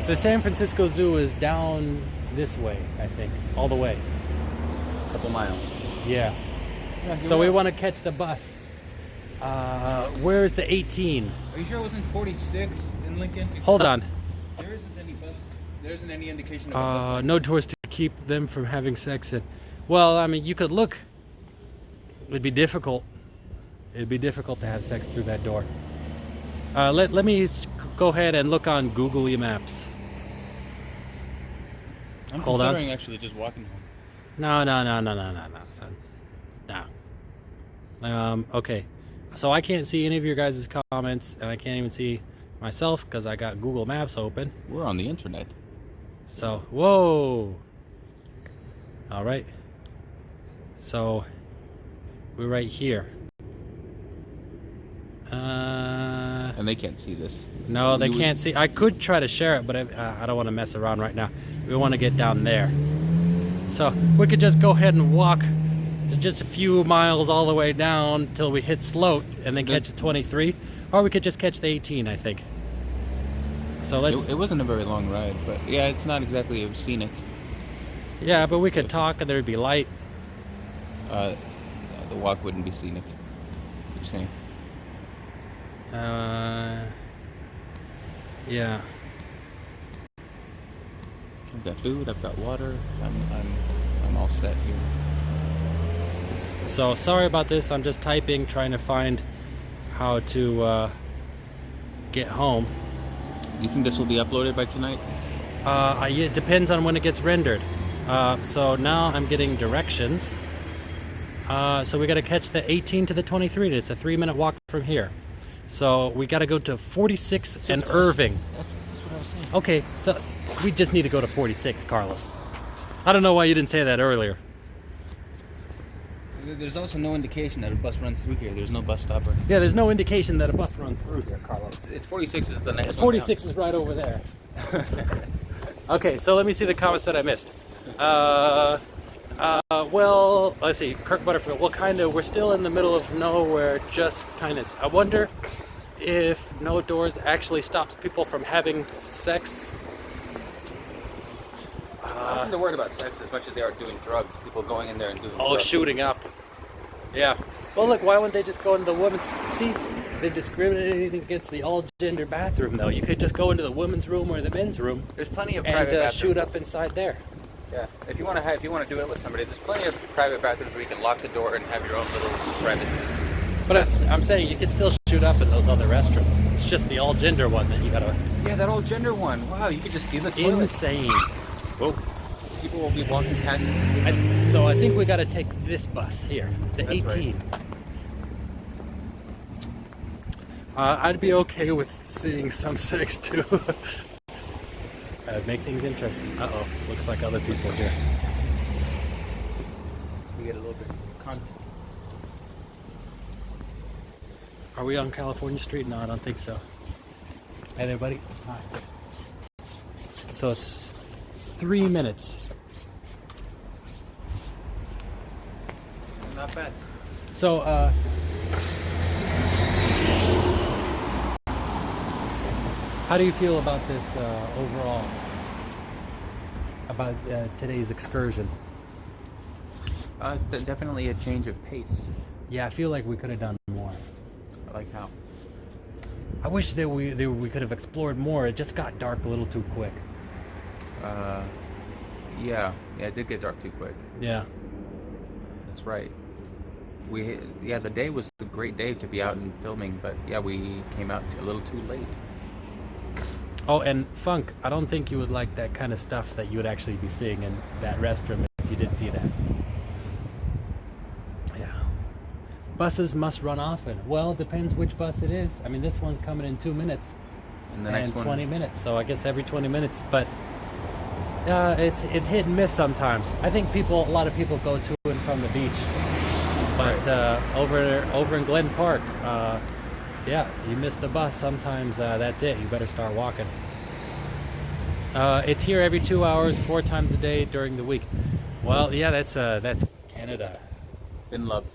The San Francisco Zoo is down this way, I think, all the way. A couple miles. Yeah. Yeah, So we want to catch the bus. Where is the 18? Are you sure it wasn't 46 in Lincoln? Hold on. There isn't any bus. There isn't any indication of a bus. No doors to keep them from having sex in. Well, I mean, you could look. It'd be difficult. It'd be difficult to have sex through that door. Let me go ahead and look on Google Maps. I'm Hold on. considering actually just walking home. No, son. No. Okay. So I can't see any of your guys' comments, and I can't even see myself because I got Google Maps open. We're on the internet. So, whoa. All right. So, we're right here. And they can't see this. No, they can't see. I could try to share it, but I don't want to mess around right now. We want to get down there. So, we could just go ahead and walk just a few miles all the way down till we hit Sloat and then catch the 23. Or we could just catch the 18, I think. So let's... It wasn't a very long ride, but yeah, it's not exactly scenic. Yeah, but we could talk and there'd be light. The walk wouldn't be scenic. You're saying? Yeah. I've got food. I've got water. I'm all set here. So sorry about this. I'm just typing, trying to find how to get home. You think this will be uploaded by tonight? It depends on when it gets rendered. So now I'm getting directions. So we got to catch the 18 to the 23. It's a 3-minute walk from here. So we got to go to 46 and Irving. That's what I was saying. Okay, so we just need to go to 46, Carlos. I don't know why you didn't say that earlier. There's also no indication that a bus runs through here. There's no bus stopper. Yeah, there's no indication that a bus runs through here, Carlos. It's 46 is the next one. 46 is right over there. Okay, so let me see the comments that I missed. Well, let's see. Kirk Butterfield. Well, we're still in the middle of nowhere, just kind of. I wonder if no doors actually stops people from having sex. I don't think they're worried about sex as much as they are doing drugs. People going in there and doing drugs. Shooting up. Yeah. Well, look, why wouldn't they just go into the women's... See, they're discriminating against the all-gender bathroom, though. You could just go into the women's room or the men's room. There's plenty of private bathrooms. Shoot up inside there. Yeah. If you want to do it with somebody, there's plenty of private bathrooms where you can lock the door and have your own little private... But I'm saying you could still shoot up in those other restrooms. It's just the all-gender one that you gotta... Yeah, that all-gender one. Wow, you could just see the toilet. Insane. Whoa. People will be walking past. So I think we got to take this bus here, the That's 18. Right. I'd be okay with seeing some sex too. Make things interesting. Uh-oh, looks like other people here. We get a little bit of content. Are we on California Street? No, I don't think so. Hey there, buddy. Hi. So it's 3 minutes. Not bad. So, how do you feel about this overall? About today's excursion? Definitely a change of pace. Yeah, I feel like we could have done more. Like how? I wish that we could have explored more. It just got dark a little too quick. Yeah, it did get dark too quick. Yeah. That's right. The day was a great day to be out and filming, but yeah, we came out a little too late. Oh, and Funk, I don't think you would like that kind of stuff that you would actually be seeing in that restroom if you did see that. Yeah. Buses must run often. Well, it depends which bus it is. I mean, this one's coming in 2 minutes. And the next one 20 minutes, so I guess every 20 minutes, but it's hit and miss sometimes. I think a lot of people go to and from the beach, but over in Glen Park, yeah, you miss the bus sometimes. That's it. You better start walking. It's here every 2 hours, 4 times a day during the week. Well, yeah, that's Canada. Been loved.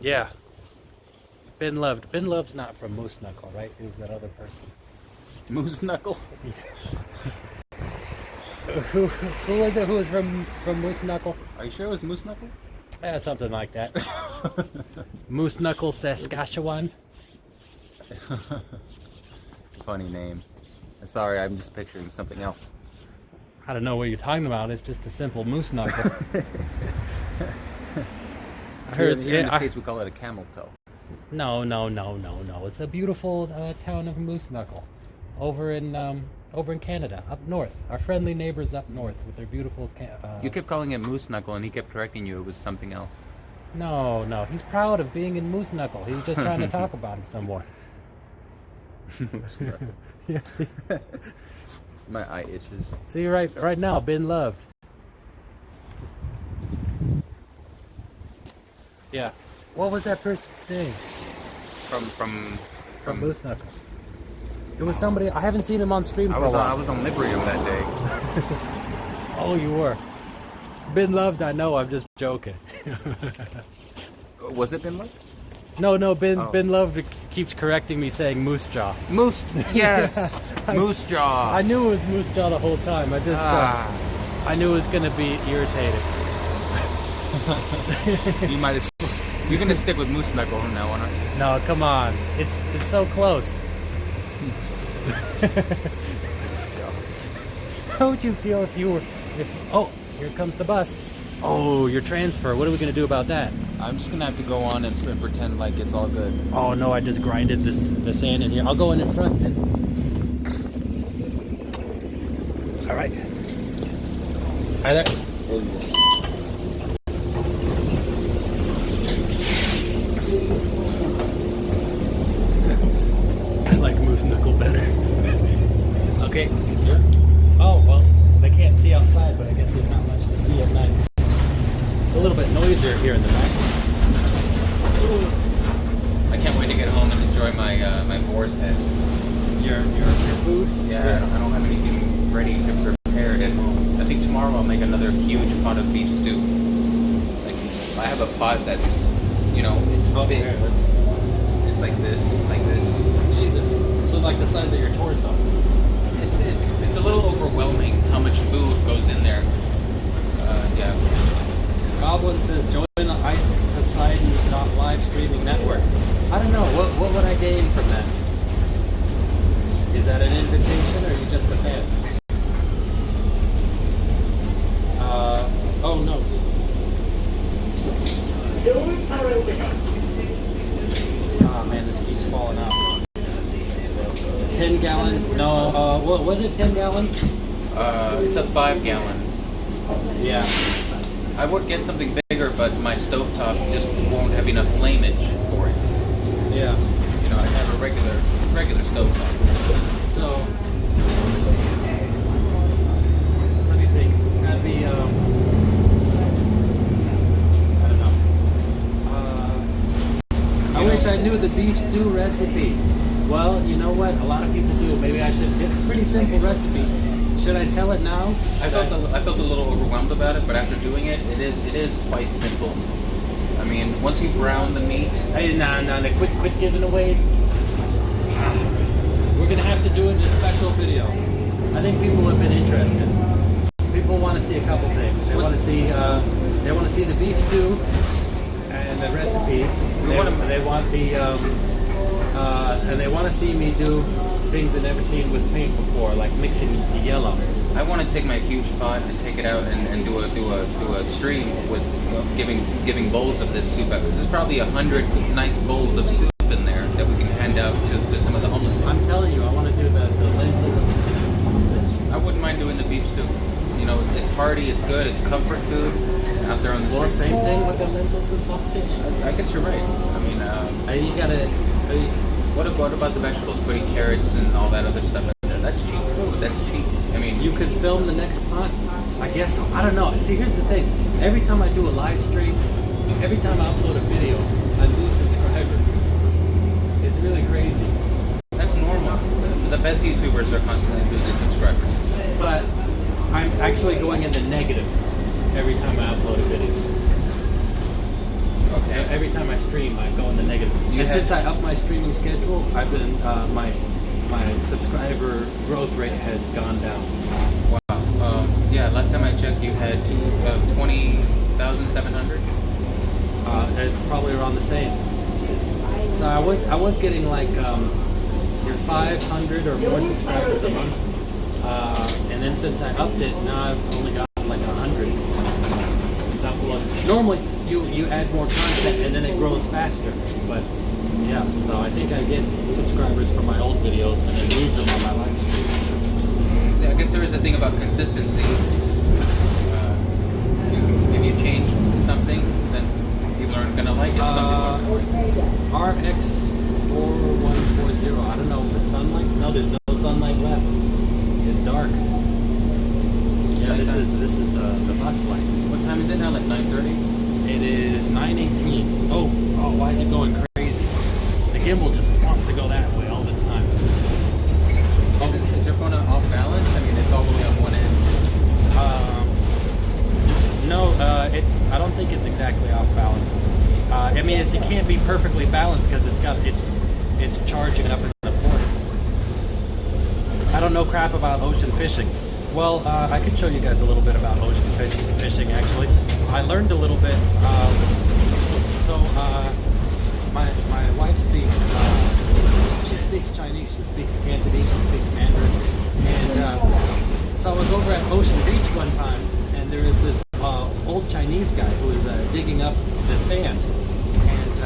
Yeah, been loved. Been loved's not from Moose Knuckle, right? It was that other person. Moose Knuckle. Yes. Who was it? Who was from Moose Knuckle? Are you sure it was Moose Knuckle? Yeah, something like that. Moose Knuckle, Saskatchewan. Funny name. Sorry, I'm just picturing something else. I don't know what you're talking about. It's just a simple moose knuckle. I heard here in the States we call it a camel toe. No. It's the beautiful town of Moose Knuckle, over in Canada, up north. Our friendly neighbors up north with their beautiful. You kept calling it Moose Knuckle, and he kept correcting you. It was something else. No. He's proud of being in Moose Knuckle. He was just trying to talk about it some more. Yeah, see. My eye itches. See, right now, been loved. Yeah. What was that person's name? From Moose Knuckle. It was somebody. I haven't seen him on stream for a while. I was on Librium that day. Oh, you were. Been loved. I know. I'm just joking. Was it Been loved? No. Been loved keeps correcting me, saying Moose Jaw. Moose. Yes. Moose Jaw. I knew it was Moose Jaw the whole time. I just. I knew it was gonna be irritated. You might as well. You're gonna stick with Moose Knuckle from now on, aren't you? No, come on. It's so close. How would you feel if oh, here comes the bus. Oh, your transfer. What are we gonna do about that? I'm just gonna have to go on and pretend like it's all good. Oh no, I just grinded the sand in here. I'll go in front then. All right. Hi there. I like moose knuckle better. Okay. Yeah. Oh well, they can't see outside, but I guess there's not much to see at night. It's a little bit noisier here in the night. I can't wait to get home and enjoy my my boar's head. Your food? Yeah, I don't have anything ready to prepare it at home. I think tomorrow I'll make another huge pot of beef stew. Like, I have a pot that's, you know, it's big. Here, It's like this, like this. Jesus. So like the size of your torso. It's a little overwhelming how much food goes in there. Yeah. Goblin says join the Ice Poseidon live streaming network. I don't know. What would I gain from that? Is that an invitation or are you just a fan? Oh no. Oh man, this keeps falling out. 10 gallon? No, what was it? 10 gallon? It's a 5 gallon. Yeah. I would get something bigger, but my stovetop just won't have enough flameage for it. Yeah. You know, I have a regular stovetop. So, let me think. That'd be, I don't know. I wish I knew the beef stew recipe. Well, you know what? A lot of people do. Maybe I should. It's a pretty simple recipe. Should I tell it now? I felt a little overwhelmed about it, but after doing it, it is quite simple. I mean, once you brown the meat. Hey, nah, quit giving away. We're gonna have to do it in a special video. I think people have been interested. People want to see a couple things. They want to see the beef stew and the recipe. They want the and they want to see me do things they've never seen with paint before, like mixing the yellow. I want to take my huge pot and take it out and do a stream with giving bowls of this soup out. 'Cause there's probably 100 nice bowls of soup in there that we can hand out to some of the homeless people. I'm telling you, I want to do the lentil sausage. I wouldn't mind doing the beef stew. You know, it's hearty, it's good, it's comfort food out there on the Well, street. same thing with the lentils and sausage. I guess you're right. I mean, You gotta. what about the vegetables? Putting carrots and all that other stuff in there. That's cheap food. That's cheap. I mean, You could film the next pot. I guess so. I don't know. See, here's the thing. Every time I do a live stream, every time I upload a video, I lose subscribers. It's really crazy. that's normal. The best YouTubers are constantly losing subscribers. But I'm actually going into negative every time I upload a video. Okay. Every time I stream, I go into negative. You And had- since I upped my streaming schedule, I've been my subscriber growth rate has gone down. Wow. Yeah. Last time I checked, you had 20,700. It's probably around the same. So I was getting like 500 or more subscribers a month, and then since I upped it, now I've only gotten like 100 since upload. Normally you add more content and then it grows faster, but yeah. So I think I get subscribers from my old videos and then lose them on my live stream. I guess there is a thing about consistency. If you change something, then people aren't gonna like it. Some people aren't. RX4140. I don't know the sunlight. No, there's no sunlight left. It's dark. Yeah, this is the bus light. What time is it now? Like 9:30? It is 9:18. Oh, why is it going crazy? The gimbal just wants to go that way all the time. Is your phone off balance? I mean, it's all the way on one end. No, I don't think it's exactly off balance. I mean, it can't be perfectly balanced because it's charging up in the port. I don't know crap about ocean fishing. Well, I could show you guys a little bit about ocean fishing actually. I learned a little bit. My wife speaks. She speaks Chinese. She speaks Cantonese. She speaks Mandarin. And so I was over at Ocean Beach one time, and there is this old Chinese guy who is a digging up the sand, and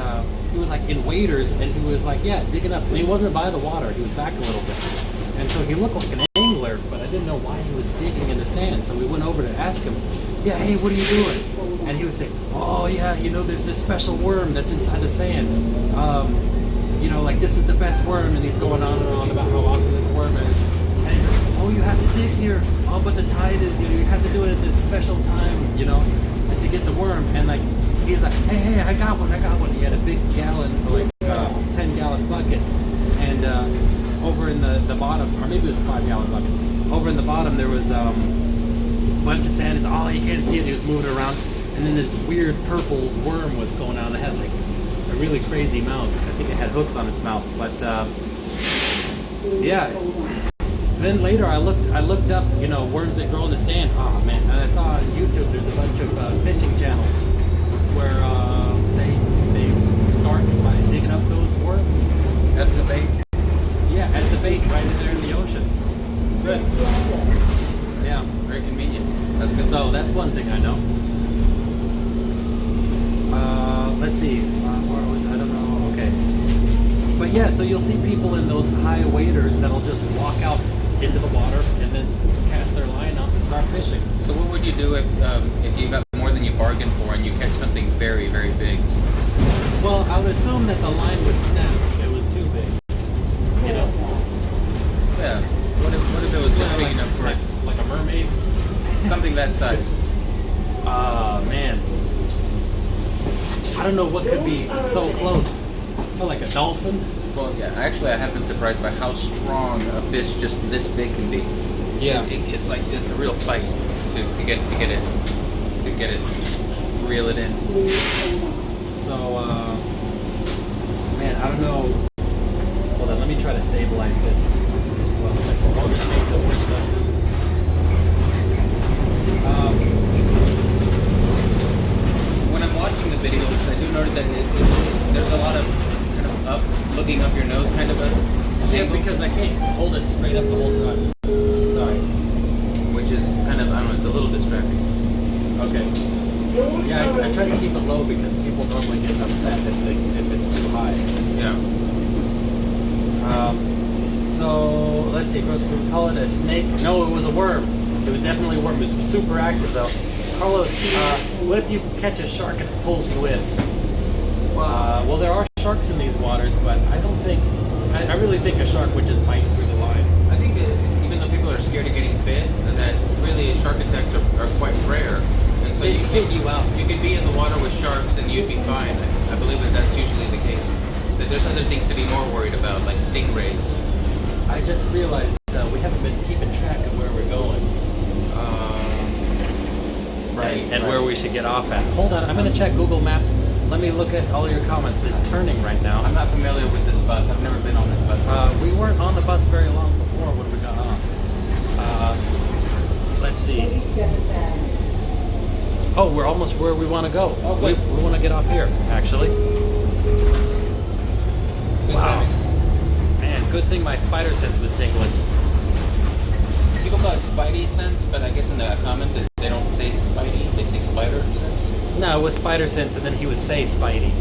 he was like in waders, and he was like, yeah, digging up, and he wasn't by the water, he was back a little bit, and so he looked like an angler, but I didn't know why he was digging in the sand. So we went over to ask him, yeah, hey, what are you doing? And he was saying, oh yeah, you know, there's this special worm that's inside the sand. You know, like this is the best worm, and he's going on and on about how awesome this worm is. And he's like, oh, you have to dig here. Oh, but the tide is, you know, you have to do it at this special time, you know, and to get the worm. And like, he's like, hey, I got one. He had a big gallon, like 10-gallon bucket, and over in the bottom, or maybe it was a 5-gallon bucket. Over in the bottom, there was a bunch of sand. It's all you can't see it. He was moving around, and then this weird purple worm was going on. It had like a really crazy mouth. I think it had hooks on its mouth, but yeah. Then later I looked up, you know, worms that grow in the sand. Oh man! And I saw on YouTube there's a bunch of fishing channels where they start by digging up those worms. That's the bait. Yeah, as the bait right in there in the ocean. Good. Yeah. Very convenient. That's good. So that's one thing I know. Let's see. Where was I don't know. Okay. But yeah, so you'll see people in those high waders that'll just walk out into the water and then cast their line out and start fishing. So what would you do if you got more than you bargained for and you catch something very, very big? Well, I would assume that the line would snap if it was too big. You know? Yeah. What if it was just big enough for like a mermaid? something that size? Man. I don't know what could be so close. I feel like a dolphin. Well, yeah. Actually, I have been surprised by how strong a fish just this big can be. Yeah. It's like it's a real fight to get it, reel it in. So, man, I don't know. Hold on, let me try to stabilize this as well. When I'm watching the videos, I do notice that there's a lot of kind of looking up your nose kind of a Yeah, angle, because I can't hold it straight up the whole time. Sorry. which is kind of, I don't know, it's a little distracting. Okay. Yeah, I try to keep it low because people normally get upset if it's too high. Yeah. So let's see, can we call it a snake? No, it was a worm. It was definitely a worm. It was super active though. Carlos, what if you catch a shark and it pulls you in? Well, there are sharks in these waters, but I don't think. I really think a shark would just bite through the line. I think that even though people are scared of getting bit, that really shark attacks are quite rare. And so They spit you out. You could be in the water with sharks and you'd be fine. I believe that that's usually the case. That there's other things to be more worried about, like stingrays. I just realized we haven't been keeping track of where we're going. And where we should get off at. Hold on, I'm going to check Google Maps. Let me look at all your comments. It's turning right now. I'm not familiar with this bus. I've never been on this bus before. We weren't on the bus very long before when we got off. Let's see. Oh, we're almost where we want to go. Oh, good. We want to get off here, actually. Good Wow. timing. Man, good thing my spider sense was tingling. People call it Spidey sense, but I guess in the comments they don't say Spidey, they say spider sense. No, it was spider sense, and then he would say Spidey.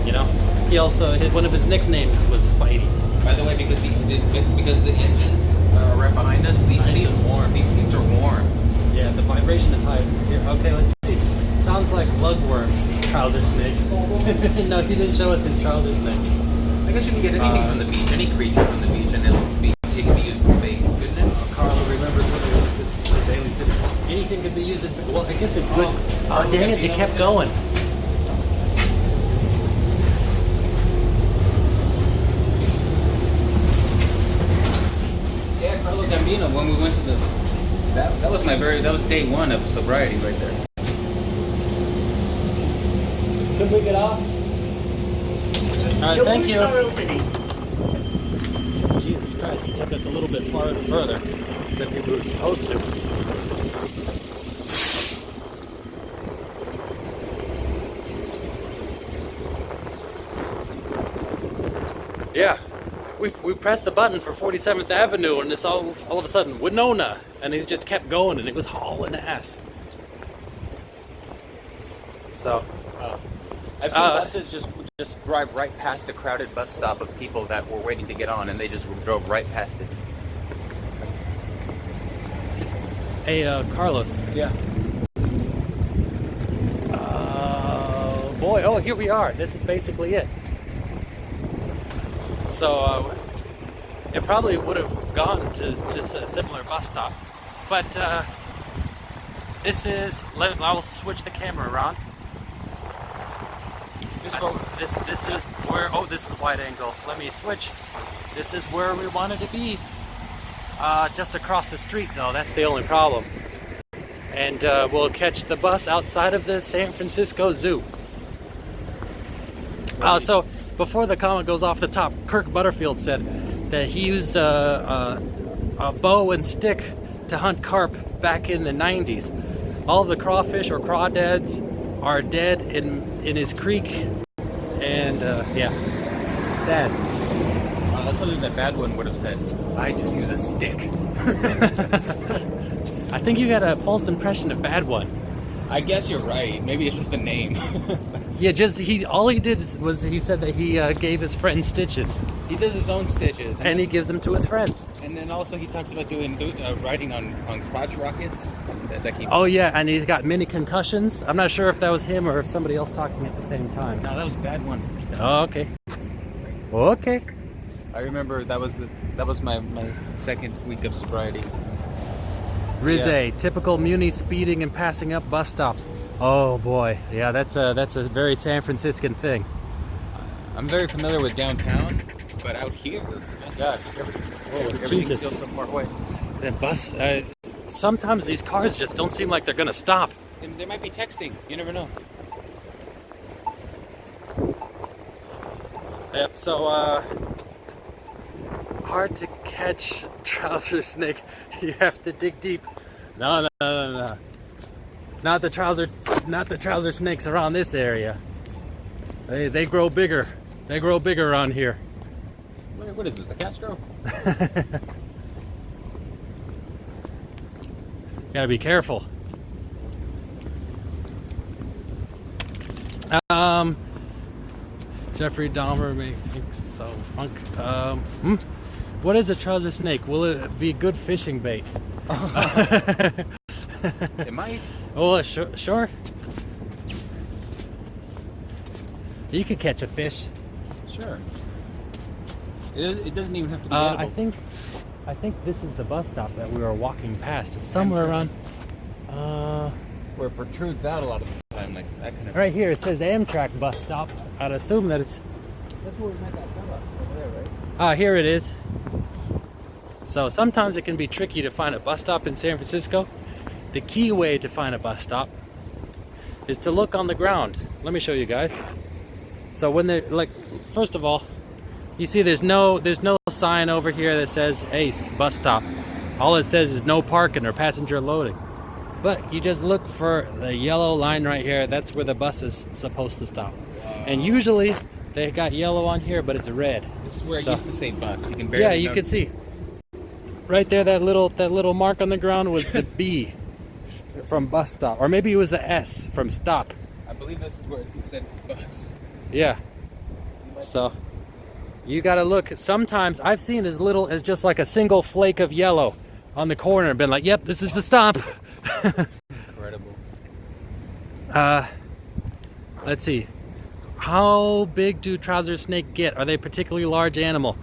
You know? He also, one of his nicknames was Spidey. By the way, because the engines are right behind us, these Nice seats and warm. These seats are warm. Yeah, the vibration is high here. Okay, let's see. Sounds like lugworm's trouser snake. No, he didn't show us his trouser snake. I guess you can get anything from the beach, any creature from the beach, and it can be used as bait, couldn't it? Carlo remembers when we looked at the Daily City. Anything could be used as bait. Well, I guess it's good. Oh, dang it, it kept going. Yeah, Carlo Gambino. When we went to that was day one of sobriety right there. Could we get off? All right, thank you. Jesus Christ, he took us a little bit further than we were supposed to. Yeah, we pressed the button for 47th Avenue, and it's all of a sudden Winona, and it just kept going, and it was hauling ass. So, I've seen buses just drive right past a crowded bus stop of people that were waiting to get on, and they just drove right past it. hey, Carlos. Yeah. Boy, oh, here we are. This is basically it. So, it probably would have gone to just a similar bus stop, but this is. I'll switch the camera around. This is where. Oh, this is wide angle. Let me switch. This is where we wanted to be. Just across the street, though. That's the only problem. And we'll catch the bus outside of the San Francisco Zoo. So before the comment goes off the top, Kirk Butterfield said that he used a bow and stick to hunt carp back in the 90s. All of the crawfish or crawdads are dead in his creek, and yeah, sad. That's something that Bad One would have said. I just use a stick. I think you got a false impression of Bad One. I guess you're right. Maybe it's just the name. Yeah, all he did was he said that he gave his friends stitches. He does his own stitches, and he gives them to his friends. And then also he talks about riding on crotch rockets. Oh yeah, and he's got many concussions. I'm not sure if that was him or if somebody else talking at the same time. No, that was Bad One. Oh, okay. Okay. I remember that was my second week of sobriety. Rize, Yeah. typical muni speeding and passing up bus stops. Oh boy, yeah, that's a very San Franciscan thing. I'm very familiar with downtown, but out here, my gosh, everything Jesus. feels so far away. The bus. Sometimes these cars just don't seem like they're gonna stop. They might be texting. You never know. Yep. So hard to catch trouser snake. You have to dig deep. No. Not the trouser snakes around this area. They grow bigger. They grow bigger around here. What is this? The Castro? Gotta be careful. Jeffrey Dahmer makes so funk. What is a trouser snake? Will it be good fishing bait? It might. Oh, sure. You could catch a fish. Sure. It doesn't even have to be edible. I think this is the bus stop that we were walking past. It's somewhere around. Where it protrudes out a lot of the time, like that kind of. Right here, it says Amtrak bus stop. I'd assume that it's. That's where we met that fella over there, right? Here it is. So sometimes it can be tricky to find a bus stop in San Francisco. The key way to find a bus stop is to look on the ground. Let me show you guys. So when they're first of all, you see there's no sign over here that says, hey, bus stop. All it says is no parking or passenger loading. But you just look for the yellow line right here. That's where the bus is supposed to stop. And usually they got yellow on here, but it's red. This is where it used to say bus. You can barely. Yeah, you can see. Right there, that little mark on the ground was the B from bus stop, or maybe it was the S from stop. I believe this is where it said bus. Yeah. So you gotta look. Sometimes I've seen as little as just like a single flake of yellow on the corner and been like, yep, this is the stop. Incredible. Let's see. How big do trouser snake get? Are they a particularly large animal?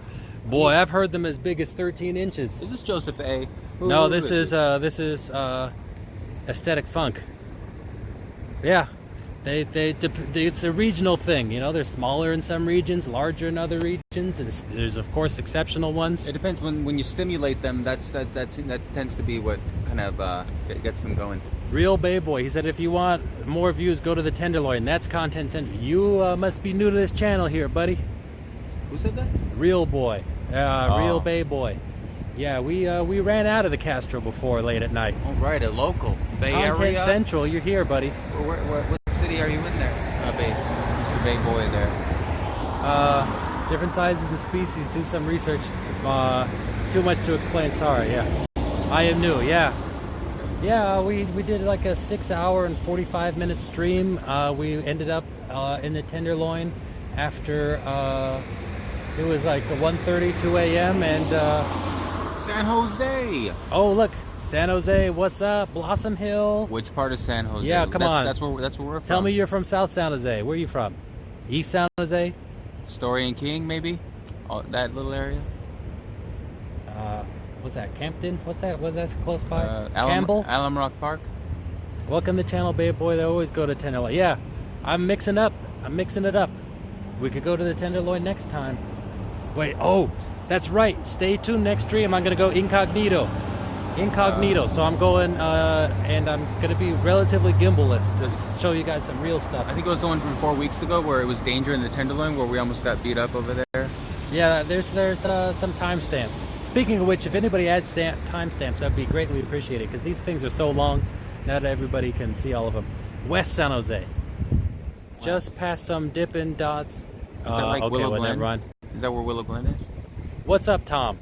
Boy, I've heard them as big as 13 inches. Is this Joseph A? No, this is Aesthetic Funk. Yeah, it's a regional thing. You know, they're smaller in some regions, larger in other regions. And there's of course exceptional ones. It depends when you stimulate them. That tends to be what kind of gets them going. Real Bay Boy. He said, if you want more views, go to the Tenderloin. That's content center. You must be new to this channel here, buddy. Who said that? Real Boy. Real Bay Boy. Yeah, we ran out of the Castro before late at night. Oh, right, a local Bay Content Area. Central, you're here, buddy. What city are you in there, Mr. Bay Boy? There. Different sizes and species. Do some research. Too much to explain. Sorry. Yeah, I am new. Yeah. Yeah, we did like a 6 hour and 45 minute stream. We ended up in the Tenderloin after it was like 1:30, 2 a.m. and San Jose. oh look, San Jose, what's up? Blossom Hill. Which part of San Jose? Yeah, come on. That's where we're from. Tell me you're from South San Jose. Where are you from? East San Jose? Story and King, maybe. That little area. What's that? Campton? What's that's close by? Campbell? Alum Rock Park. Welcome to Channel Babe Boy. They always go to Tenderloin. Yeah, I'm mixing it up. We could go to the Tenderloin next time. Wait, oh, that's right. Stay tuned next stream. I'm going to go incognito. So I'm going, and I'm going to be relatively gimbalist to show you guys some real stuff. I think it was the one from 4 weeks ago where it was danger in the Tenderloin where we almost got beat up over there. Yeah, there's some timestamps. Speaking of which, if anybody adds timestamps, that'd be greatly appreciated because these things are so long, not everybody can see all of them. West San Jose. Just past some Dippin' Dots. Is that like okay, Willow well, Glen? never mind. Is that where Willow Glen is? What's up, Tom?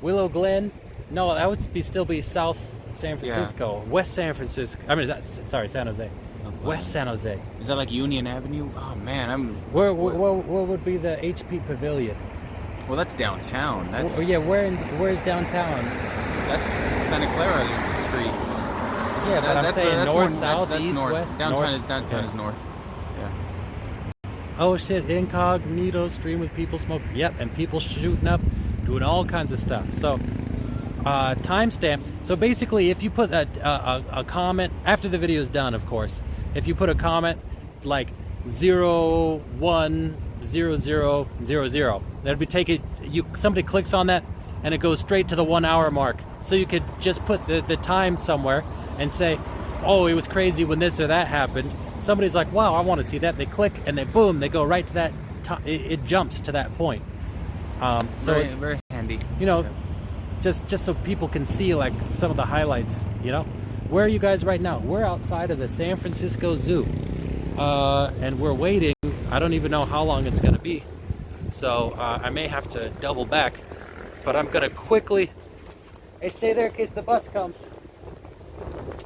Willow Glen? No, that would still be South San Francisco. Yeah. West San Francisco. I mean, sorry, San Jose. West San Jose. Is that like Union Avenue? Oh man, Where would be the HP Pavilion? Well, that's downtown. That's where's downtown? That's Santa Clara Street. Yeah, but I'm saying north, south, east, north. west. Downtown is north. Yeah. Oh shit! Incognito stream with people smoking. Yep, and people shooting up, doing all kinds of stuff. So. Timestamp. So basically, if you put a comment after the video is done, of course, if you put a comment like 010000, that'd be somebody clicks on that and it goes straight to the 1 hour mark. So you could just put the time somewhere and say, oh, it was crazy when this or that happened. Somebody's like, wow, I want to see that. They click and they boom, they go right to that. It jumps to that point. So it's very handy. You know. Just so people can see like some of the highlights, you know. Where are you guys right now? We're outside of the San Francisco Zoo, and we're waiting. I don't even know how long it's gonna be, so I may have to double back. But I'm gonna quickly. Hey, stay there in case the bus comes.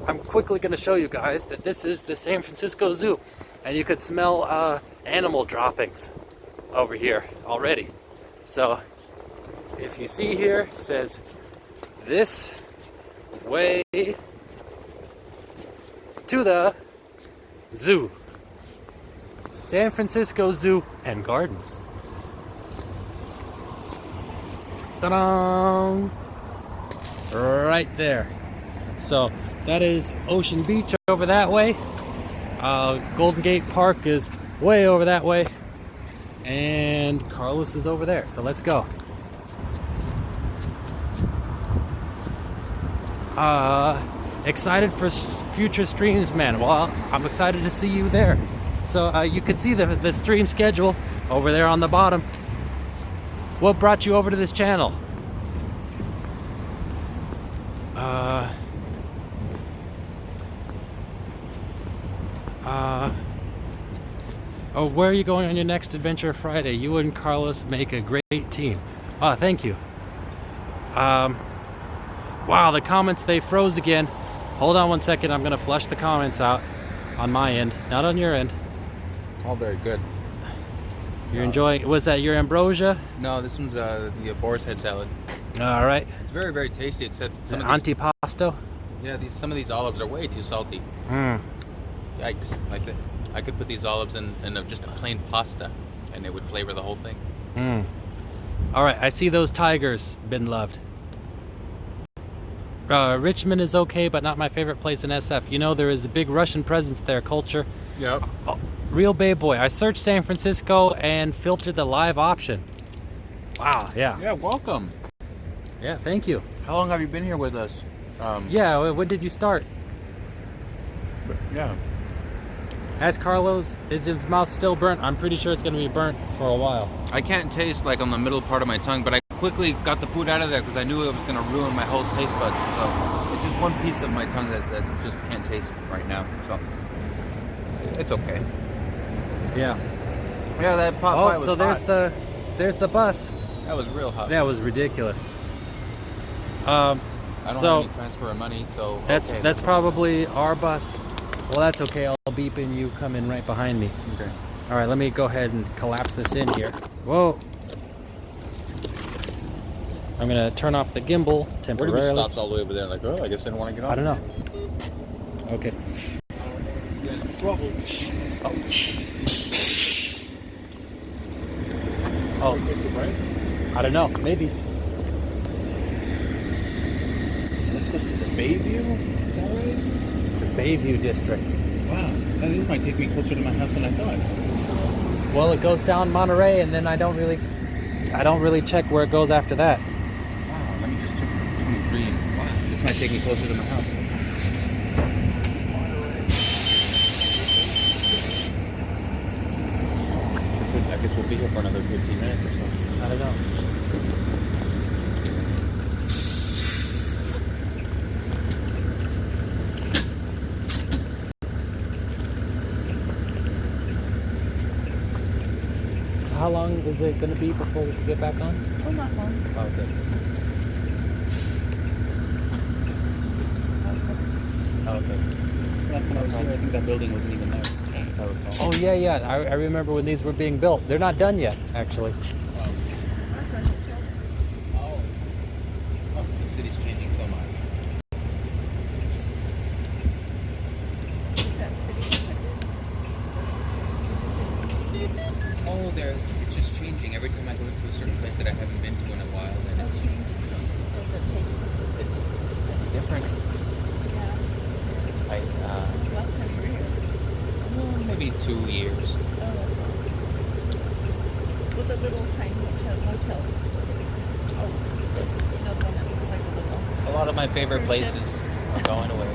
I'm quickly gonna show you guys that this is the San Francisco Zoo, and you could smell animal droppings over here already. So. If you see here, it says this way to the zoo. San Francisco Zoo and Gardens. Ta-da! Right there. So that is Ocean Beach over that way. Golden Gate Park is way over that way. And Carlos is over there. So let's go. Excited for future streams, man. Well, I'm excited to see you there. So you can see the stream schedule over there on the bottom. What brought you over to this channel? Oh, where are you going on your next adventure Friday? You and Carlos make a great team. Oh, thank you. Wow, the comments, they froze again. Hold on one second, I'm gonna flush the comments out on my end, not on your end. All very good. You're enjoying, was that your ambrosia? No, this one's the boar's head salad. All right. It's very, very tasty, except some of these, antipasto? Yeah, some of these olives are way too salty. Yikes. I could put these olives in just a plain pasta and it would flavor the whole thing. All right, I see those tigers, been loved. Richmond is okay, but not my favorite place in SF. You know, there is a big Russian presence there, culture. Yep. Oh, Real Bay Boy. I searched San Francisco and filtered the live option. Wow, yeah. Yeah, welcome. Yeah, thank you. How long have you been here with us? Yeah, when did you start? Yeah. As Carlos, is his mouth still burnt? I'm pretty sure it's going to be burnt for a while. I can't taste like on the middle part of my tongue, but I quickly got the food out of there because I knew it was going to ruin my whole taste buds. So it's just one piece of my tongue that just can't taste right now. So it's okay. Yeah. Yeah, that pot pie was so hot. there's the bus. That was real hot. That was ridiculous. I don't So- have any transfer of money, so That's okay. that's probably our bus. Well, that's okay. I'll beep in. You come in right behind me. Okay. All right. Let me go ahead and collapse this in here. Whoa. I'm gonna turn off the gimbal Where do we temporarily. stops all the way over there? Like, oh, I guess I didn't want to get on. I don't know. Okay. Oh. I don't know. Maybe. Let's go to the Bayview. Is that right? The Bayview District. Wow. This might take me closer to my house than I thought. Well, it goes down Monterey, and then I don't really check where it goes after that. Wow. Let me just check 23. Wow. This might take me closer to my house. I guess we'll be here for another 15 minutes or so. I don't know. How long is it going to be before we get back on? Oh, not long. Oh, okay. Oh, okay. Last time I was here, I think that building wasn't even there. if I recall. Oh, yeah, yeah. I remember when these were being built. They're not done yet, actually. Oh, the city's changing so much. Oh, it's just changing every time I go to a certain place that I haven't been to in a while. And it's different. I Last time you were here. maybe 2 years. Oh, that's all. With the little tiny motels. Oh, you know the one that looks like a little. A lot of my favorite Cruise ship. places are going away.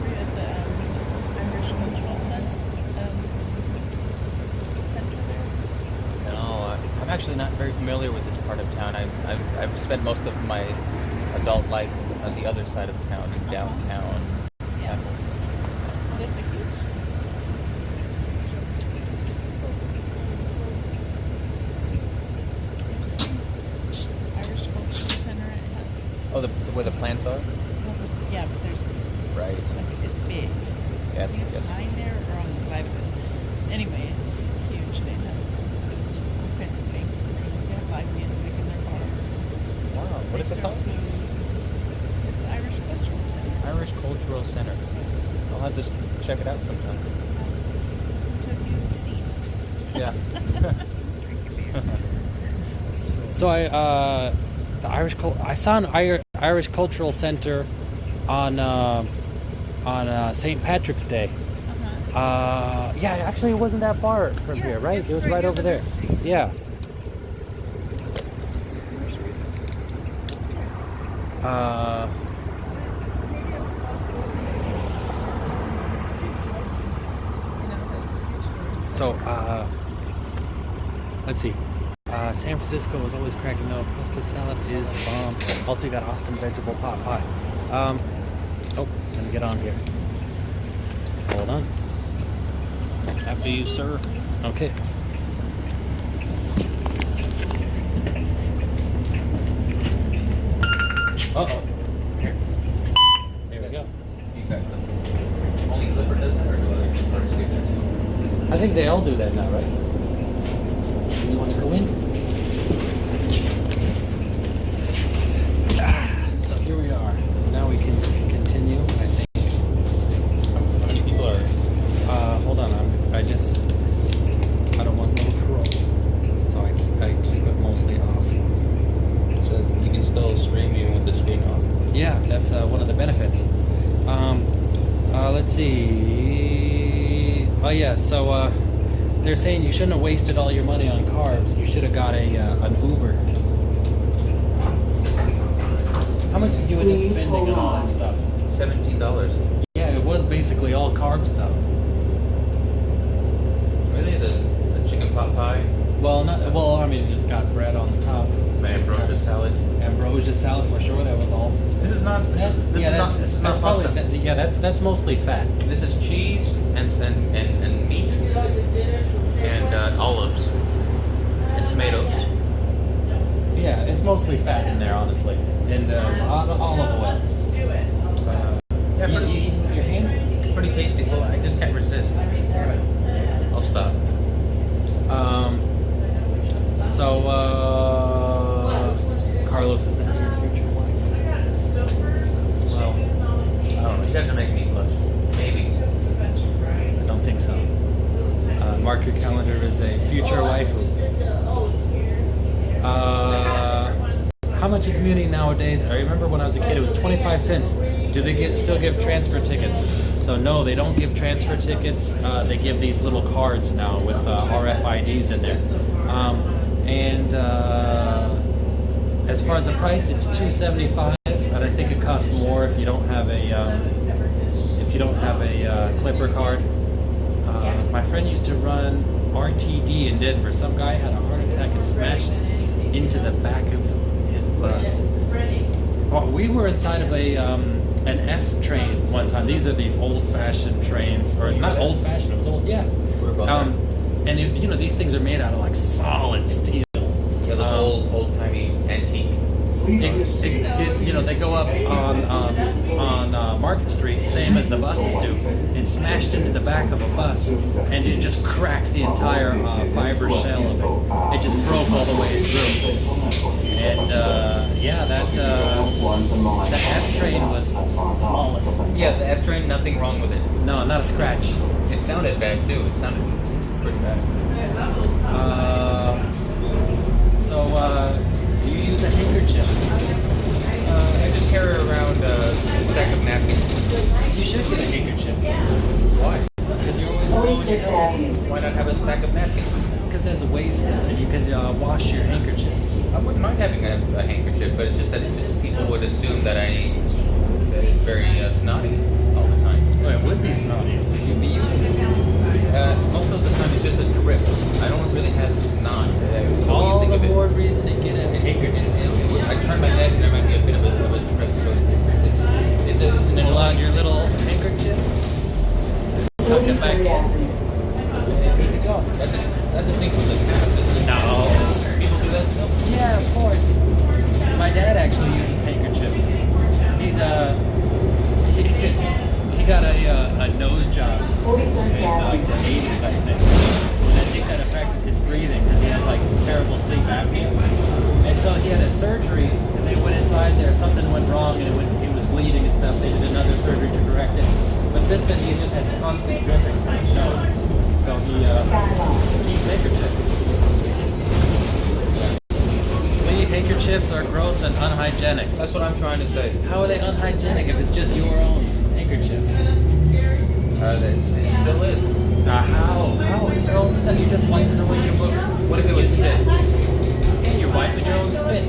We're at the Irish Cultural Center there. No, I'm actually not very familiar with this part of town. I've spent most of my adult life on the other side of town, in downtown. Yeah. There's a huge. Irish Cultural Center. It has. Oh, where the plants are? Yeah, but there's. Right. It's big. Yes, I think it's yes. behind there or on the side of it. Anyway, it's huge. It has all kinds of things. They have live music in their bar. Wow. What They is it serve called? food. It's Irish Cultural Center. Irish Cultural Center. I'll have to check it out sometime. Listen to a few goodies. Yeah. Drink your beer. So I saw an Irish Cultural Center on St. Patrick's Day. Yeah, actually, it wasn't that far from Yeah, here, right? it's It was right right near over the there. nursery. Yeah. So, let's see. San Francisco was always cracking up. Pasta salad is bomb. Also, you got Austin vegetable pot pie. Oh, let me get on here. Hold on. After you, sir. Okay. Uh-oh. Here. Here we go. You got only Clipper does that, or do other parks do that too? I think they all do that now, right? You want to go in? So here we are. Now we can continue, I think. How many people are? Hold on. I don't want no troll. So I keep it mostly off. So you can still stream even with the screen off. Yeah, that's one of the benefits. Let's see. Oh yeah, so they're saying you shouldn't have wasted all your money on carbs. You should have got an Uber. How much did you end up spending on all that stuff? $17. Yeah, it was basically all carb stuff. Really, the chicken pot pie, Well, not well. I mean, it just got bread on the top. ambrosia salad. Ambrosia salad for sure. That was all. This is not. This is not probably, pasta. yeah, that's mostly fat. This is cheese and meat and olives and tomatoes Yeah, it's mostly fat in there, honestly, and olive oil. Yeah, You pretty, eating with your hand? pretty tasty. Well, I just can't resist. I'll stop. So, Carlos, is that your future wife? Well, I don't know. You guys are making me blush. Maybe. I don't think so. Mark your calendar as a future wife. How much is Muni nowadays? I remember when I was a kid, it was 25 cents. Do they still give transfer tickets? So no, they don't give transfer tickets. They give these little cards now with RFIDs in there. As far as the price, it's $2.75, and I think it costs more if you don't have a Clipper card. My friend used to run RTD in Denver. Some guy had a heart attack and smashed into the back of his bus. Oh, we were inside of an F train one time. These are these old-fashioned trains, or not old-fashioned. It was old, yeah. And these things are made out of like solid steel. Yeah, those old-timey antique. They go up on Market Street, same as the buses do, and smashed into the back of a bus, and it just cracked the entire fiber shell of it. It just broke all the way through. And the F train was flawless. Yeah, the F train, nothing wrong with it. No, not a scratch. It sounded bad too. It sounded pretty bad. Do you use a handkerchief? I just carry around a stack of napkins. You should get a handkerchief. Why? Because you're always blowing your nose. Why not have a stack of napkins? Because there's a wasteful, and you can wash your handkerchiefs. I wouldn't mind having a handkerchief, but it's just that people would assume that it's very snotty all the time. Well, it would be snotty because you'd be using it. Most of the time it's just a drip. I don't really have snot. All the more reason to get a handkerchief. I turn my head and there might be a bit of a drip, so it's an Pull out your little handkerchief, tuck it back in, and good to go. That's a thing from the past, isn't it? No. People do that still? Yeah, of course. My dad actually uses handkerchiefs. He got a nose job in like the 80s, I think. And I think that affected his breathing because he had like terrible sleep apnea. And so he had a surgery, and they went inside there. Something went wrong, and he was bleeding and stuff. They did another surgery to correct it. But since then, he just has constant dripping from his nose. So he keeps handkerchiefs. Handkerchiefs are gross and unhygienic. That's what I'm trying to say. How are they unhygienic if it's just your own handkerchief? It still is. How? It's your own stuff. You're just wiping away your book. What if it was spit? And you're wiping your own spit.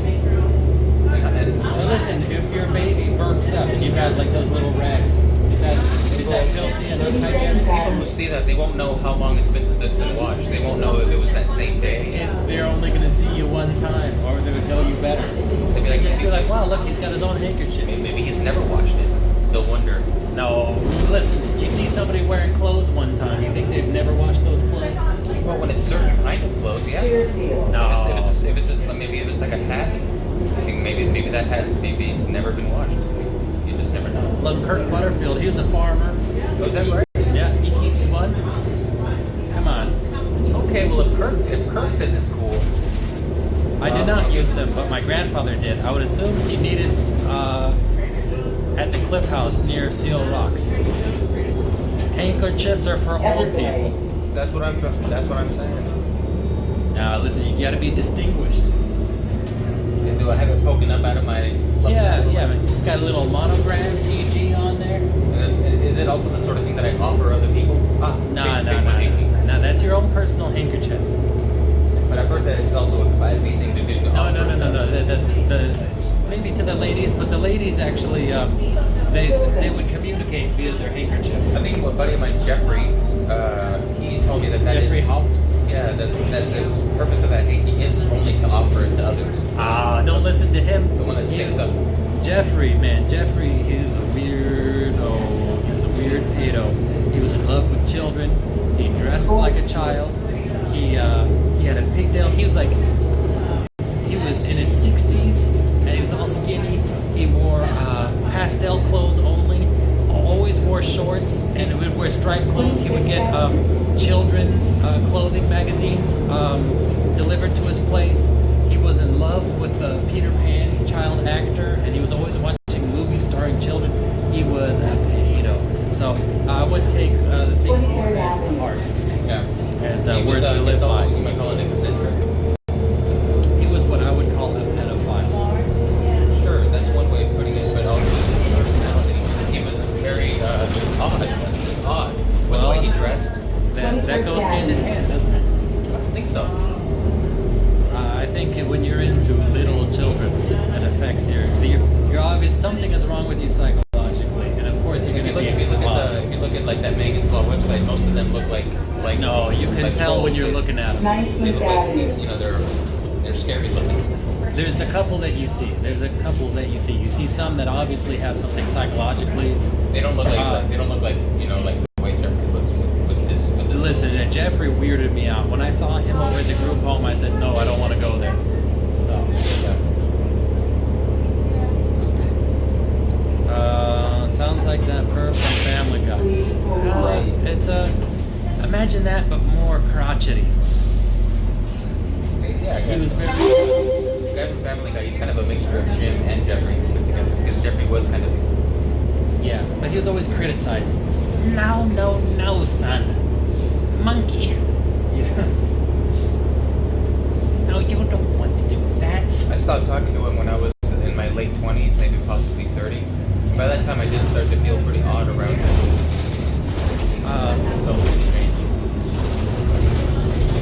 Now listen, if your baby burps up and you've got like those little rags, is that filthy and unhygienic? People who see that, they won't know how long it's been since it's been washed. They won't know if it was that same day. If they're only going to see you one time, or they would know you better. They'd be like, wow, look, he's got his own handkerchief. Maybe he's never washed it. They'll wonder. No, listen, you see somebody wearing clothes one time, you think they've never washed those clothes? Well, when it's certain kind of clothes, yeah. No. Maybe if it's like a hat, I think maybe that hat, maybe it's never been washed. You just never know. Look, Kirk Butterfield, he was a farmer. Oh, is that right? Yeah, he keeps one. Come on. Okay, well if Kirk says it's cool. I did not use them, but my grandfather did. I would assume he needed at the Cliffhouse near Seal Rocks. Handkerchiefs are for old people. That's what I'm saying. Now listen, you gotta be distinguished. And do I have it poking up out of my left Yeah, hand? yeah. Got a little monogram CG on there. And is it also the sort of thing that I offer other people? No. That's your own personal handkerchief. But I've heard that it's also a classy thing to do. No. Maybe to the ladies, but the ladies actually they would communicate via their handkerchief. I think a buddy of mine, Jeffrey, he told me that Jeffrey Haupt? Yeah, that the purpose of that hanky is only to offer it to others. Don't listen to him. The one that sticks up. Jeffrey, he was a weirdo. He was a weird pedo. He was in love with children. He dressed like a child. He had a pigtail. He was in his wore shorts and would wear striped clothes. He would get children's clothing magazines delivered to his place. He was in love with Peter Pan, child actor, and he was always watching movies starring children. He was a pedo. So I would take the things he says to heart Yeah. as He words was, to live he's also, by. you might call it eccentric. He was what I would call a pedophile. Sure, that's one way of putting it, but also his personality. He was very odd, just odd. With the way he dressed. That goes hand in hand, doesn't it? I don't think so. I think when you're into little children, it affects your obvious something is wrong with you psychologically, and of course you're If going you to look, be. if you look at like that Megan's Law website, most of them look like No, you can like tell when trolls. you're looking at them. They look like, you know, they're scary looking. There's the couple that you see. You see some that obviously have something psychologically. They don't look like you know, like the way Jeffrey looks with his. Listen, Jeffrey weirded me out. When I saw him over at the group home, I said, no, I don't want to go there. So, sounds like that perv from Family Guy. It's imagine that, but more crotchety. Yeah, I He guess. was very. The guy from Family Guy, he's kind of a mixture of Jim and Jeffrey put together because Jeffrey was kind of. Yeah, but he was always criticizing. No, son. Monkey. Yeah. No, you don't want to do that. I stopped talking to him when I was in my late 20s, maybe possibly 30. By that time, I did start to feel pretty odd around him. Felt pretty strange.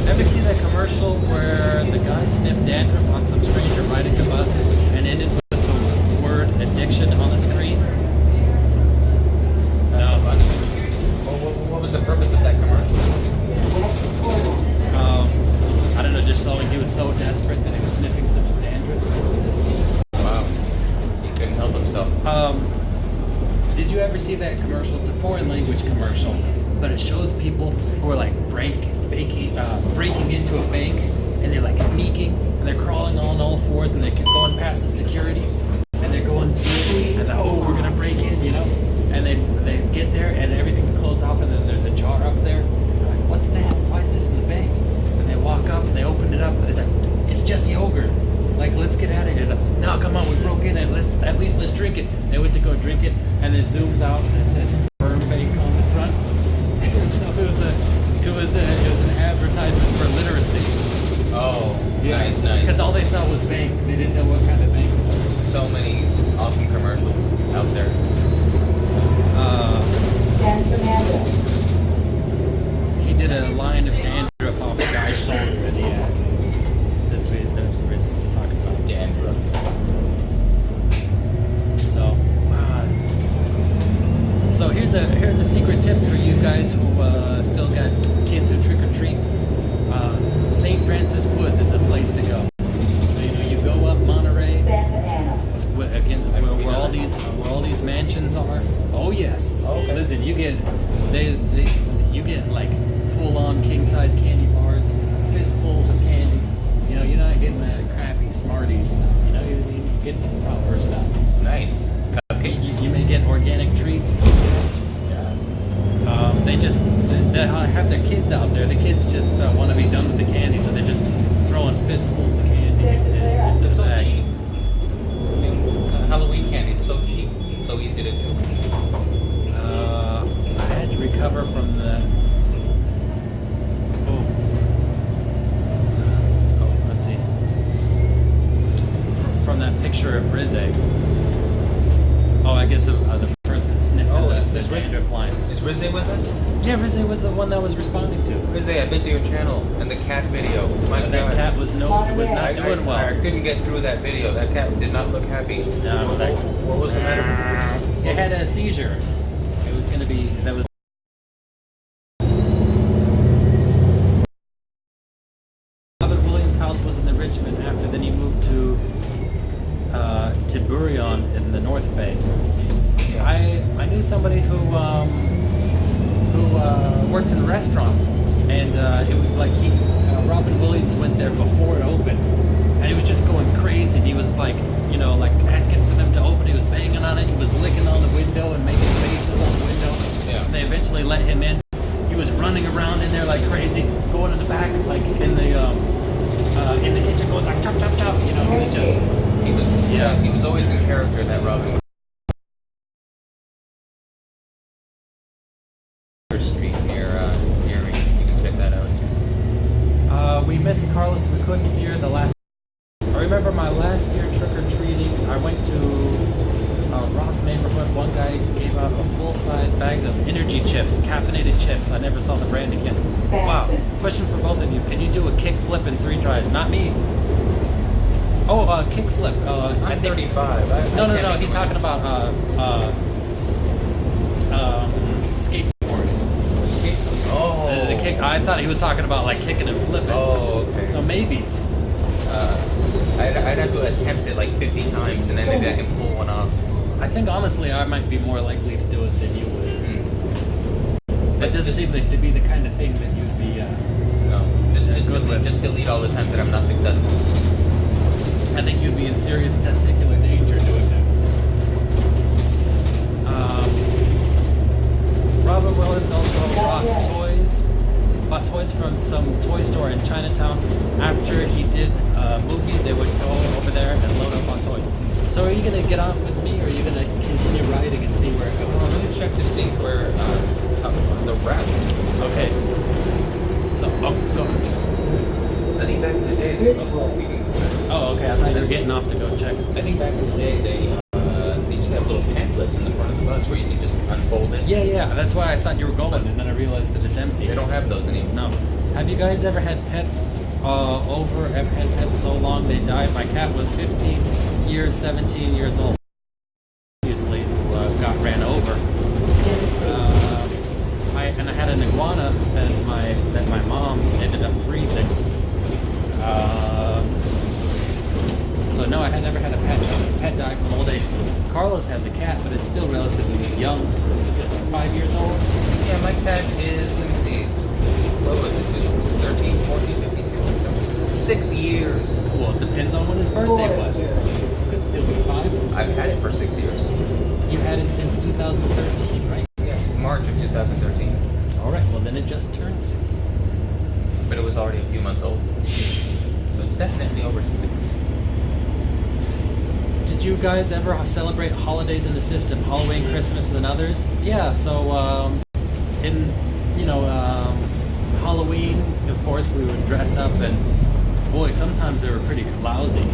Ever see that commercial where the guy sniffed dandruff on some stranger riding the bus and ended with the word addiction on the screen? That's so funny. What was the purpose of that commercial? I don't know, just showing he was so desperate that he was sniffing some of his dandruff. Wow. He couldn't help himself. Did you ever see that commercial? It's a foreign language commercial, but it shows people who are like breaking into a bank, and they're like sneaking, and they're crawling on all fours, and they're going past the security, and they're going through, and they're, oh, we're gonna break in, you know? And they get there, and everything's closed off, and then there's a jar up there. They're like, what's that? Why is this in the bank? And they walk up, and they open it up, and it's like, it's just yogurt. Like, let's get out of here. It's like, no, come on, we broke in, and at least let's drink it. They went to go drink it, and it zooms out, and it says sperm bank on the front. So it was an advertisement for literacy. Oh, Yeah, nice. because all they saw was bank. They didn't know what kind of bank it was. So many awesome commercials out there. He did a line of dandruff off a guy's shoulder in the ad. That's what he was talking about. Dandruff. So here's a secret tip for you guys who still got kids who trick or treat. St. Francis Woods is a place to go. So you go up Monterey, where all these mansions are. Oh yes. Okay. Listen, you get like full-on king-size candy bars, fistfuls of candy. You know, you're not getting that crappy Smarties stuff. You know, you get the proper stuff. Nice. Cupcakes. You may get organic treats. Yeah. They have their kids out there. The kids just want to be done with the candy, so they're just throwing fistfuls of candy into It's so bags. cheap. I mean, Halloween candy, it's so cheap. It's so easy to do. I had to recover from the. Let's see. From that picture of Rizze. Oh, I guess the person sniffing the dandruff line. Is Rizze with us? Yeah, Rizze was the one that was responding to. Rizze, I've been to your channel and the cat video. My But God. that cat was not doing I well. couldn't get through that video. That cat did not look happy. No, what was the matter? It had a seizure. It was going to be. That was. Robin Williams' house was in the Richmond after. Then he moved to Tiburion in the North Bay. I knew somebody who worked in a restaurant, and it was like Robin Williams went there before it opened, and he was just going crazy. He was like asking for them to open. He was banging on it. He was licking on the window and making faces on the window. let him in. He was running around in there like crazy, going in the back, like in the kitchen, going like chop chop chop. You know, he was just he was always in character, that Robin. Street near me. You can check that out. We missed Carlos. We couldn't hear the last. I remember my last year trick-or-treating, I went to a rough neighborhood. One guy gave out a full-size bag of energy chips, caffeinated chips. I never saw the brand again. Wow. Question for both of you. Can you do a kick flip in 3 tries? Not me. Oh, kick flip. I'm 35. No. He's talking about skateboard. Oh. The kick. I thought he was talking about like kicking and flipping. Oh, okay. So maybe. I'd have to attempt it like 50 times, and then maybe I can pull one off. I think honestly, I might be more likely to do it than you would. That doesn't seem to be the kind of thing that you'd be. No, just delete all the times that I'm not successful. I think you'd be in serious testicular danger doing that. Robert Williams also bought toys from some toy store in Chinatown. After he did a movie, they would go over there and load up on toys. So are you going to get off with me, or are you going to continue riding and see where it goes? I'm going to check to see where the wrap. Okay. So, go on. I think back in the day, Oh, okay. I thought you were getting off to go check. I think back in the day, they used to have little pamphlets in the front of the bus where you can just unfold it. Yeah. That's why I thought you were going, and then I realized that it's empty. They don't have those anymore. No. Have you guys ever had pets ever had pets so long they died? My cat was 15 years, 17 years old. Obviously, got ran over. I had an iguana that my mom ended up freezing. So no, I had never had a pet. A pet died from old age. Carlos has a cat, but it's still relatively young. Is it like 5 years old? Yeah, my cat is, let me see, what was it, 13, 14, 52, 6 years. Well, it depends on when his birthday was. Could still be 5. I've had it for 6 years. You had it since 2013, right? Yeah, March of 2013. All right, well then it just turned 6. But it was already a few months old. So it's definitely over 6. Did you guys ever celebrate holidays in the system? Halloween, Christmas, and others? Yeah, so Halloween, of course, we would dress up, and boy, sometimes they were pretty lousy.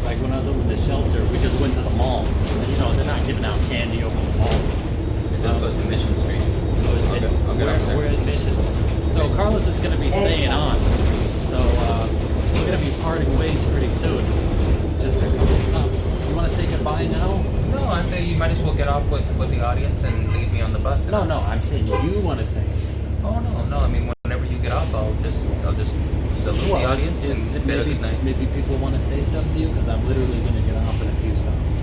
Like when I was over the shelter, we just went to the mall. And, they're not giving out candy over the mall. Let's go to Mission Street. I'll get over there. We're at Mission. So Carlos is going to be staying on. So we're going to be parting ways pretty soon. Just a couple stops. You want to say goodbye now? No, I'm saying you might as well get off with the audience and leave me on the bus. No, I'm saying you want to say. Oh no, I mean whenever you get off, I'll just salute the audience and bid a good night. Maybe people want to say stuff to you, because I'm literally going to get off in a few stops.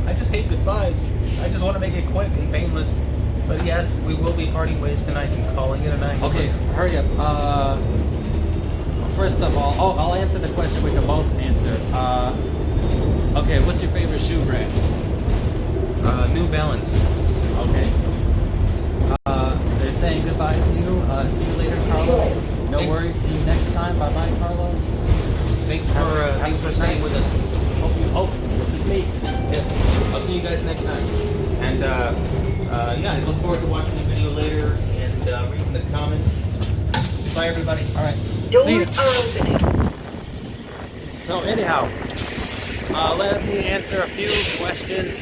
I just hate goodbyes. I just want to make it quick and painless. But yes, we will be parting ways tonight and calling it a night. Okay, hurry up. First of all, I'll answer the question we can both answer. Okay, what's your favorite shoe brand? New Balance. Okay. They're saying goodbye to you. See you later, Carlos. No Thanks. worries. See you next time. Bye bye, Carlos. Thanks for staying with us. This is me. Yes. I'll see you guys next time. And I look forward to watching the video later and reading the comments. Bye, everybody. All right. Doors See you. are opening. So anyhow, let me answer a few questions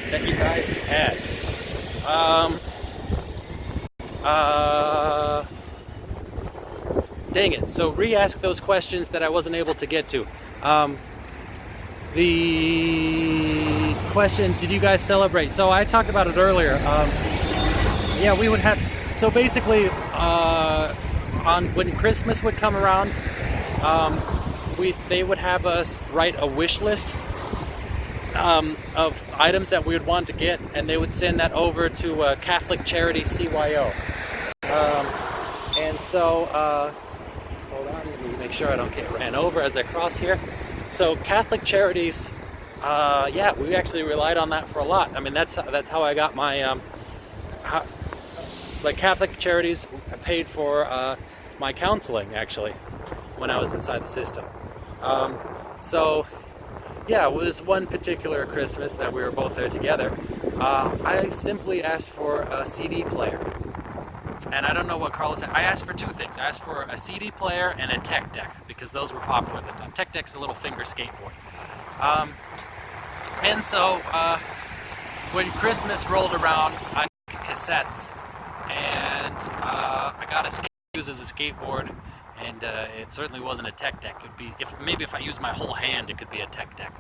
that you guys had. Dang it. So re-ask those questions that I wasn't able to get to. The question, did you guys celebrate? So I talked about it earlier. Yeah, we would have, so basically, when Christmas would come around, they would have us write a wish list of items that we would want to get, and they would send that over to Catholic Charity CYO. And so, hold on, let me make sure I don't get ran over as I cross here. So Catholic Charities, we actually relied on that for a lot. I mean, that's how I got my like Catholic charities paid for my counseling actually when I was inside the system. So yeah, it was one particular Christmas that we were both there together. I simply asked for a CD player. And I don't know what Carlos said. I asked for two things. I asked for a CD player and a tech deck because those were popular at the time. Tech deck's a little finger skateboard. And so when Christmas rolled around, I got cassettes, and I got a use as a skateboard, and it certainly wasn't a tech deck. It'd be maybe if I used my whole hand, it could be a tech deck.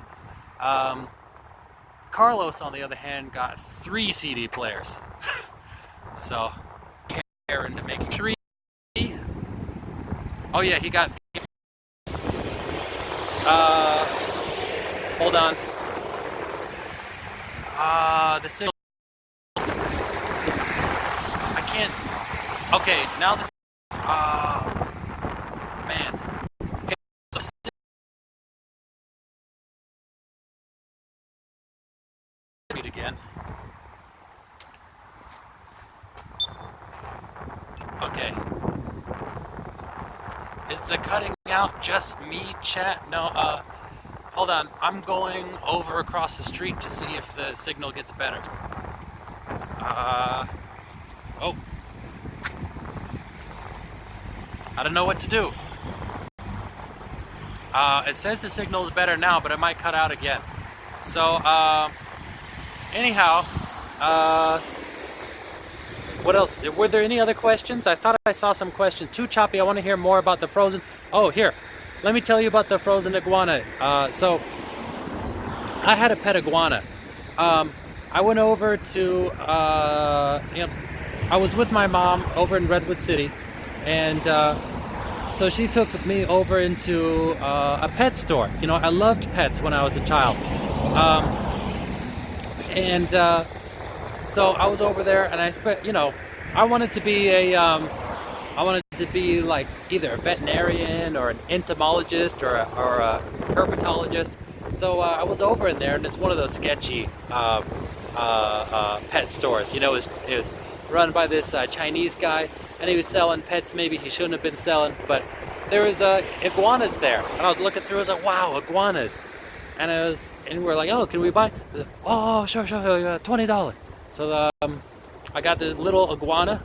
Carlos, on the other hand, got 3 CD players. So, into making 3. Oh yeah, he got. Hold on. The signal. I can't. Okay, now this. Man. Read again. Okay. Is the cutting out just me, chat? No, hold on. I'm going over across the street to see if the signal gets better. Oh. I don't know what to do. It says the signal is better now, but it might cut out again. So, anyhow, what else? Were there any other questions? I thought I saw some questions. Too choppy. I want to hear more about the frozen. Oh, here. Let me tell you about the frozen iguana. So, I had a pet iguana. I went over to, I was with my mom over in Redwood City, and so she took me over into a pet store. You know, I loved pets when I was a child. So I was over there, and I spent, I wanted to be like either a veterinarian or an entomologist or a herpetologist. So I was over in there, and it's one of those sketchy pet stores. You know, it was run by this Chinese guy, and he was selling pets maybe he shouldn't have been selling, but there was iguanas there, and I was looking through. I was like, wow, iguanas, and we're like, oh, can we buy? Like, oh, sure, $20. So I got the little iguana,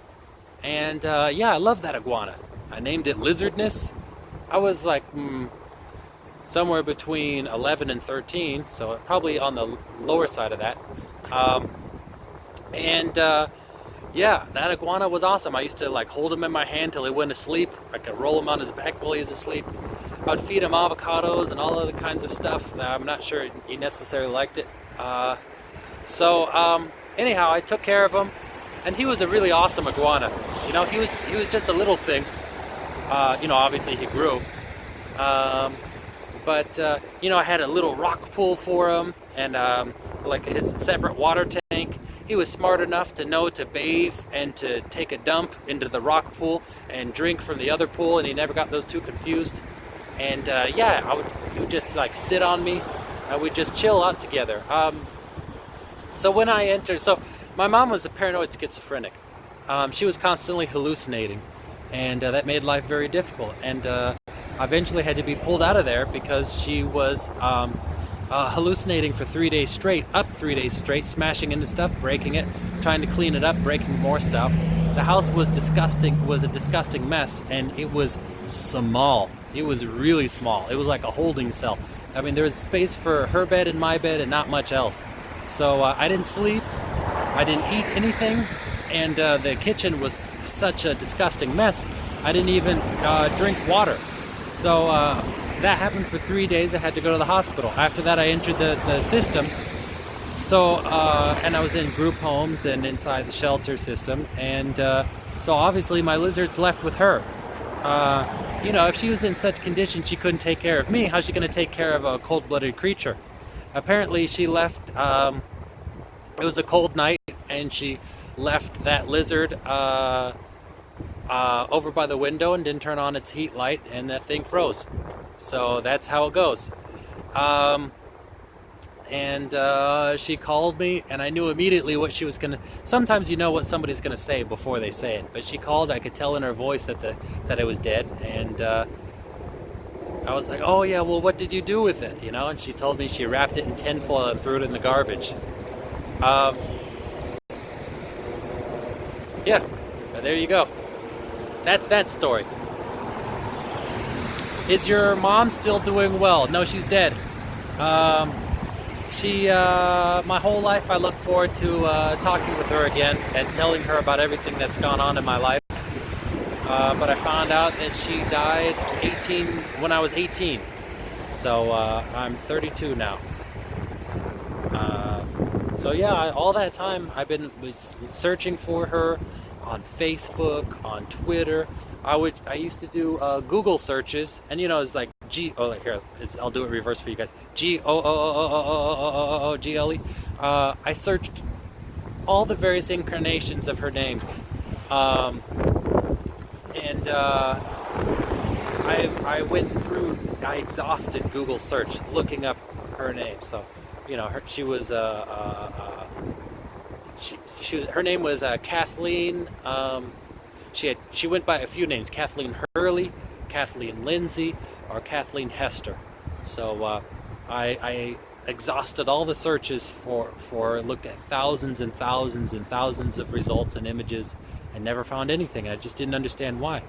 and yeah, I love that iguana. I named it Lizardness. I was like somewhere between 11 and 13, so probably on the lower side of that. Yeah, that iguana was awesome. I used to like hold him in my hand till he went to sleep. I could roll him on his back while he was asleep. I'd feed him avocados and all other kinds of stuff. I'm not sure he necessarily liked it. Anyhow, I took care of him, and he was a really awesome iguana. You know, he was just a little thing. Obviously he grew. I had a little rock pool for him, and like his separate water tank. He was smart enough to know to bathe and to take a dump into the rock pool and drink from the other pool, and he never got those two confused. And he would just like sit on me, and we'd just chill out together. So when I entered, my mom was a paranoid schizophrenic. She was constantly hallucinating, and that made life very difficult. And I eventually had to be pulled out of there because she was hallucinating for 3 days straight, smashing into stuff, breaking it, trying to clean it up, breaking more stuff. The house was a disgusting mess, and it was small. It was really small. It was like a holding cell. I mean, there was space for her bed and my bed and not much else. So I didn't sleep, I didn't eat anything, and the kitchen was such a disgusting mess, I didn't even drink water. So that happened for 3 days. I had to go to the hospital. After that, I entered the system. So, and I was in group homes and inside the shelter system. And so obviously my lizard's left with her. If she was in such condition she couldn't take care of me, how's she going to take care of a cold-blooded creature? Apparently she left, it was a cold night, and she left that lizard over by the window and didn't turn on its heat light, and that thing froze. So that's how it goes. and she called me, and I knew immediately what she was gonna. Sometimes you know what somebody's gonna say before they say it, but she called. I could tell in her voice that it was dead, and I was like, "Oh yeah, well, what did you do with it?" You know, and she told me she wrapped it in tinfoil and threw it in the garbage. Yeah, there you go. That's that story. Is your mom still doing well? No, she's dead. My whole life I look forward to talking with her again and telling her about everything that's gone on in my life. But I found out that she died when I was 18. So I'm 32 now. So yeah, all that time was searching for her on Facebook, on Twitter. I used to do Google searches, and it's like I'll do it reverse for you guys. GOOGLE. I searched all the various incarnations of her name, and I exhausted Google search looking up her name. So, she was her name was Kathleen. She went by a few names: Kathleen Hurley, Kathleen Lindsay, or Kathleen Hester. So I exhausted all the searches looked at thousands and thousands and thousands of results and images, and never found anything. I just didn't understand why.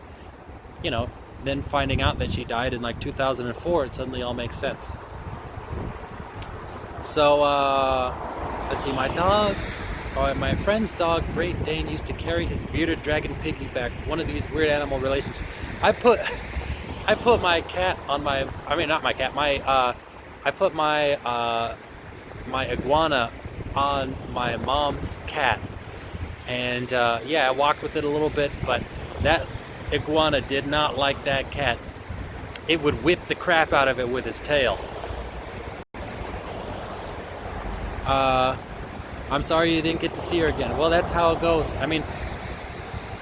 Then finding out that she died in like 2004, it suddenly all makes sense. So let's see, my dogs. My friend's dog, Great Dane, used to carry his bearded dragon piggyback. One of these weird animal relations. I put my cat on my. I mean, not my cat. I put my iguana on my mom's cat, and I walked with it a little bit, but that iguana did not like that cat. It would whip the crap out of it with his tail. I'm sorry you didn't get to see her again. Well, that's how it goes. I mean,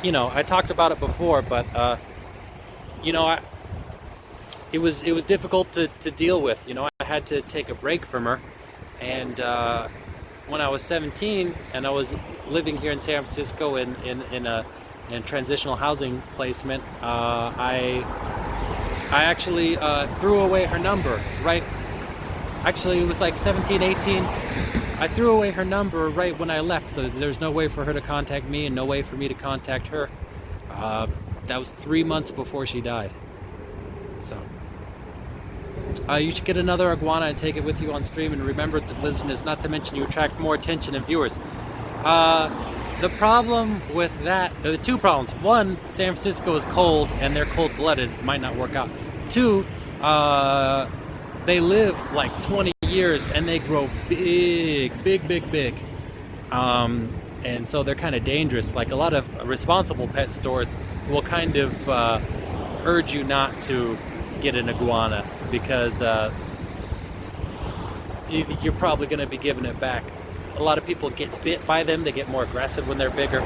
I talked about it before, but it was difficult to deal with. I had to take a break from her, and when I was 17 and I was living here in San Francisco in a transitional housing placement, I actually threw away her number. Right? Actually, it was like 17, 18. I threw away her number right when I left, so there's no way for her to contact me and no way for me to contact her. That was 3 months before she died. So you should get another iguana and take it with you on stream in remembrance of listeners, not to mention you attract more attention and viewers. The problem with that, the two problems. One, San Francisco is cold and they're cold-blooded. It might not work out. Two, they live like 20 years and they grow big. And so they're kind of dangerous. Like a lot of responsible pet stores will kind of urge you not to get an iguana because you're probably going to be giving it back. A lot of people get bit by them. They get more aggressive when they're bigger.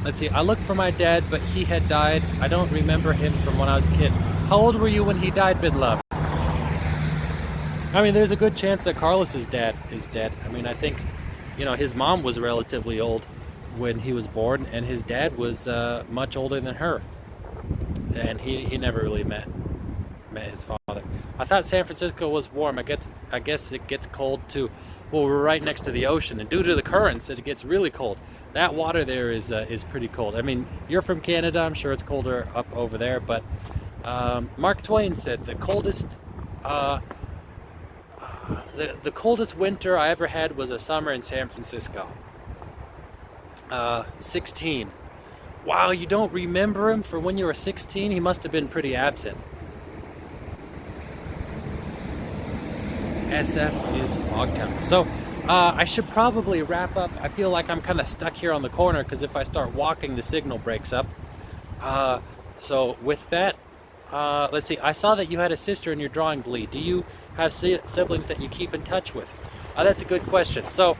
Let's see. I looked for my dad, but he had died. I don't remember him from when I was a kid. How old were you when he died, Bidlove? I mean, there's a good chance that Carlos's dad is dead. I mean, I think, his mom was relatively old when he was born, and his dad was much older than her. And he never really met his father. I thought San Francisco was warm. I guess it gets cold too. Well, we're right next to the ocean, and due to the currents, it gets really cold. That water there is pretty cold. I mean, you're from Canada. I'm sure it's colder up over there, but Mark Twain said the coldest the coldest winter I ever had was a summer in San Francisco. 16. Wow, you don't remember him for when you were 16? He must have been pretty absent. SF is Fogtown. So I should probably wrap up. I feel like I'm kind of stuck here on the corner because if I start walking, the signal breaks up. So with that, let's see. I saw that you had a sister in your drawings, Lee. Do you have siblings that you keep in touch with? That's a good question. So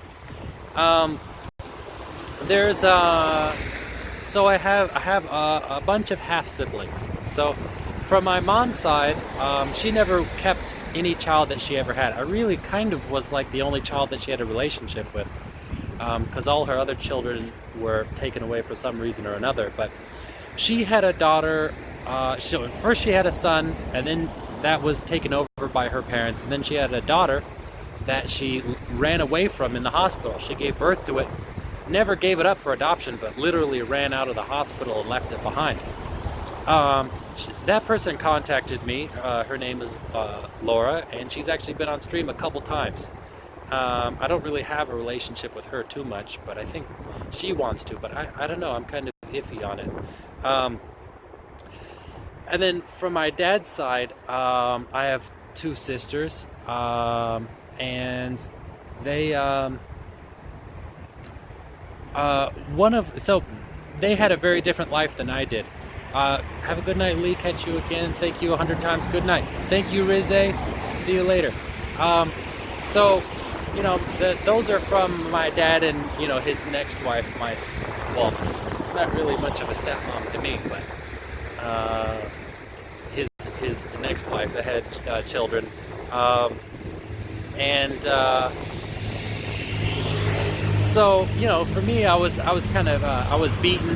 there's so I have a bunch of half siblings. So From my mom's side, she never kept any child that she ever had. I really kind of was like the only child that she had a relationship with, because all her other children were taken away for some reason or another. But she had a daughter. First she had a son, and then that was taken over by her parents, and then she had a daughter that she ran away from in the hospital. She gave birth to it, never gave it up for adoption, but literally ran out of the hospital and left it behind. That person contacted me. Her name is Laura, and she's actually been on stream a couple times. I don't really have a relationship with her too much, but I think she wants to, but I don't know, I'm kind of iffy on it. And then from my dad's side, I have two sisters, and they, so they had a very different life than I did. Have a good night, Lee. Catch you again. Thank you 100 times. Good night. Thank you, Rizze. See you later. So, you know, those are from my dad and, you know, his next wife, well, not really much of a stepmom to me, but his next wife that had children. So, you know, for me, I was kind of, I was beaten.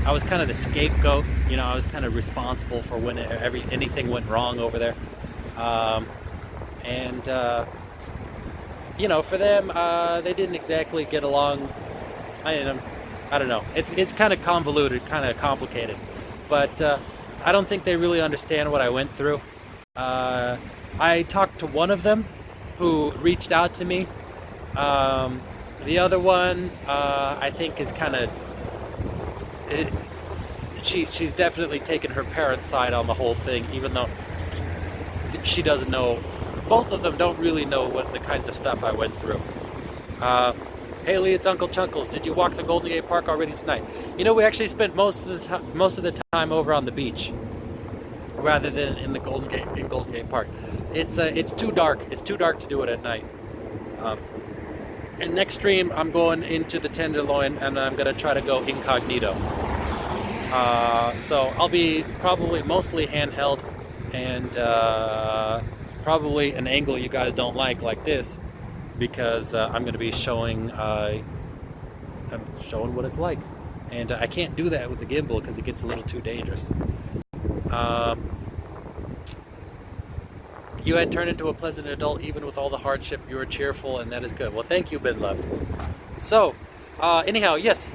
I was kind of the scapegoat. You know, I was kind of responsible for when anything went wrong over there. You know, for them, they didn't exactly get along. I don't know. It's kind of convoluted, kind of complicated. But I don't think they really understand what I went through. I talked to one of them who reached out to me. The other one, I think, is kind of... She's definitely taken her parents' side on the whole thing, even though she doesn't know. Both of them don't really know what the kinds of stuff I went through. Haley, it's Uncle Chuckles. Did you walk the Golden Gate Park already tonight? You know, we actually spent most of the time over on the beach, rather than in Golden Gate Park. It's too dark. It's too dark to do it at night. And next stream, I'm going into the Tenderloin, and I'm gonna try to go incognito. So I'll be probably mostly handheld, and probably an angle you guys don't like this, because I'm going to be showing what it's like, and I can't do that with the gimbal because it gets a little too dangerous. You had turned into a pleasant adult even with all the hardship. You were cheerful, and that is good. Well, thank you, Ben Loved. So anyhow, yes,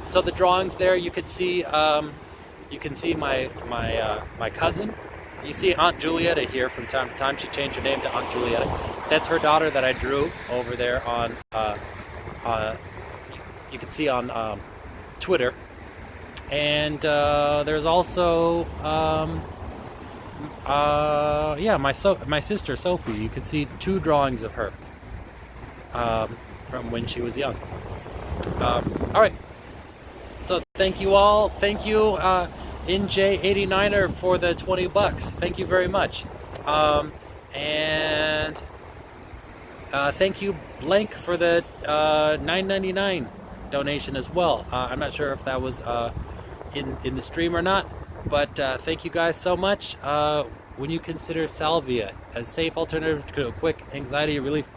so the drawings there, you can see my cousin. You see Aunt Julieta here from time to time. She changed her name to Aunt Julieta. That's her daughter that I drew over there on, you can see on Twitter. And there's also, my sister Sophie. You can see two drawings of her from when she was young. All right. So thank you all. Thank you, NJ89er, for the $20. Thank you very much. And thank you, Blank, for the $9.99 donation as well. I'm not sure if that was in the stream or not, but thank you guys so much. When you consider salvia as safe alternative to quick anxiety relief,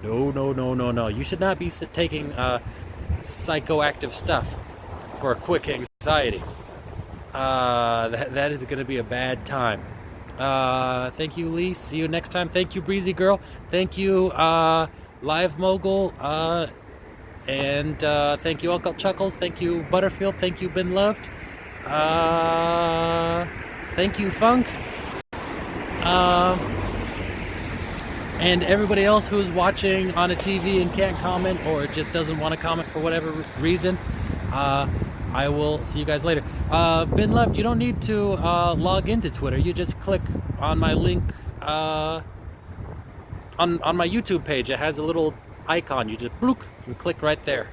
no. You should not be taking psychoactive stuff for quick anxiety. That is going to be a bad time. Thank you, Lee. See you next time. Thank you, Breezy Girl. Thank you, Live Mogul. And thank you, Uncle Chuckles. Thank you, Butterfield. Thank you, Ben Loved. Thank you, Funk. And everybody else who's watching on a TV and can't comment, or just doesn't want to comment for whatever reason, I will see you guys later. Ben Loved, you don't need to log into Twitter. You just click on my link on my YouTube page. It has a little icon. You just bloop and click right there.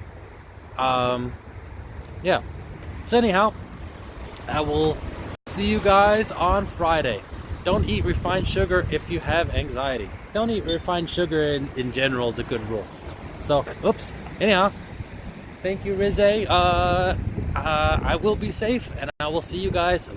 Yeah. So anyhow, I will see you guys on Friday. Don't eat refined sugar if you have anxiety. Don't eat refined sugar in general is a good rule. So, oops. Anyhow, thank you, Rizze. I will be safe, and I will see you guys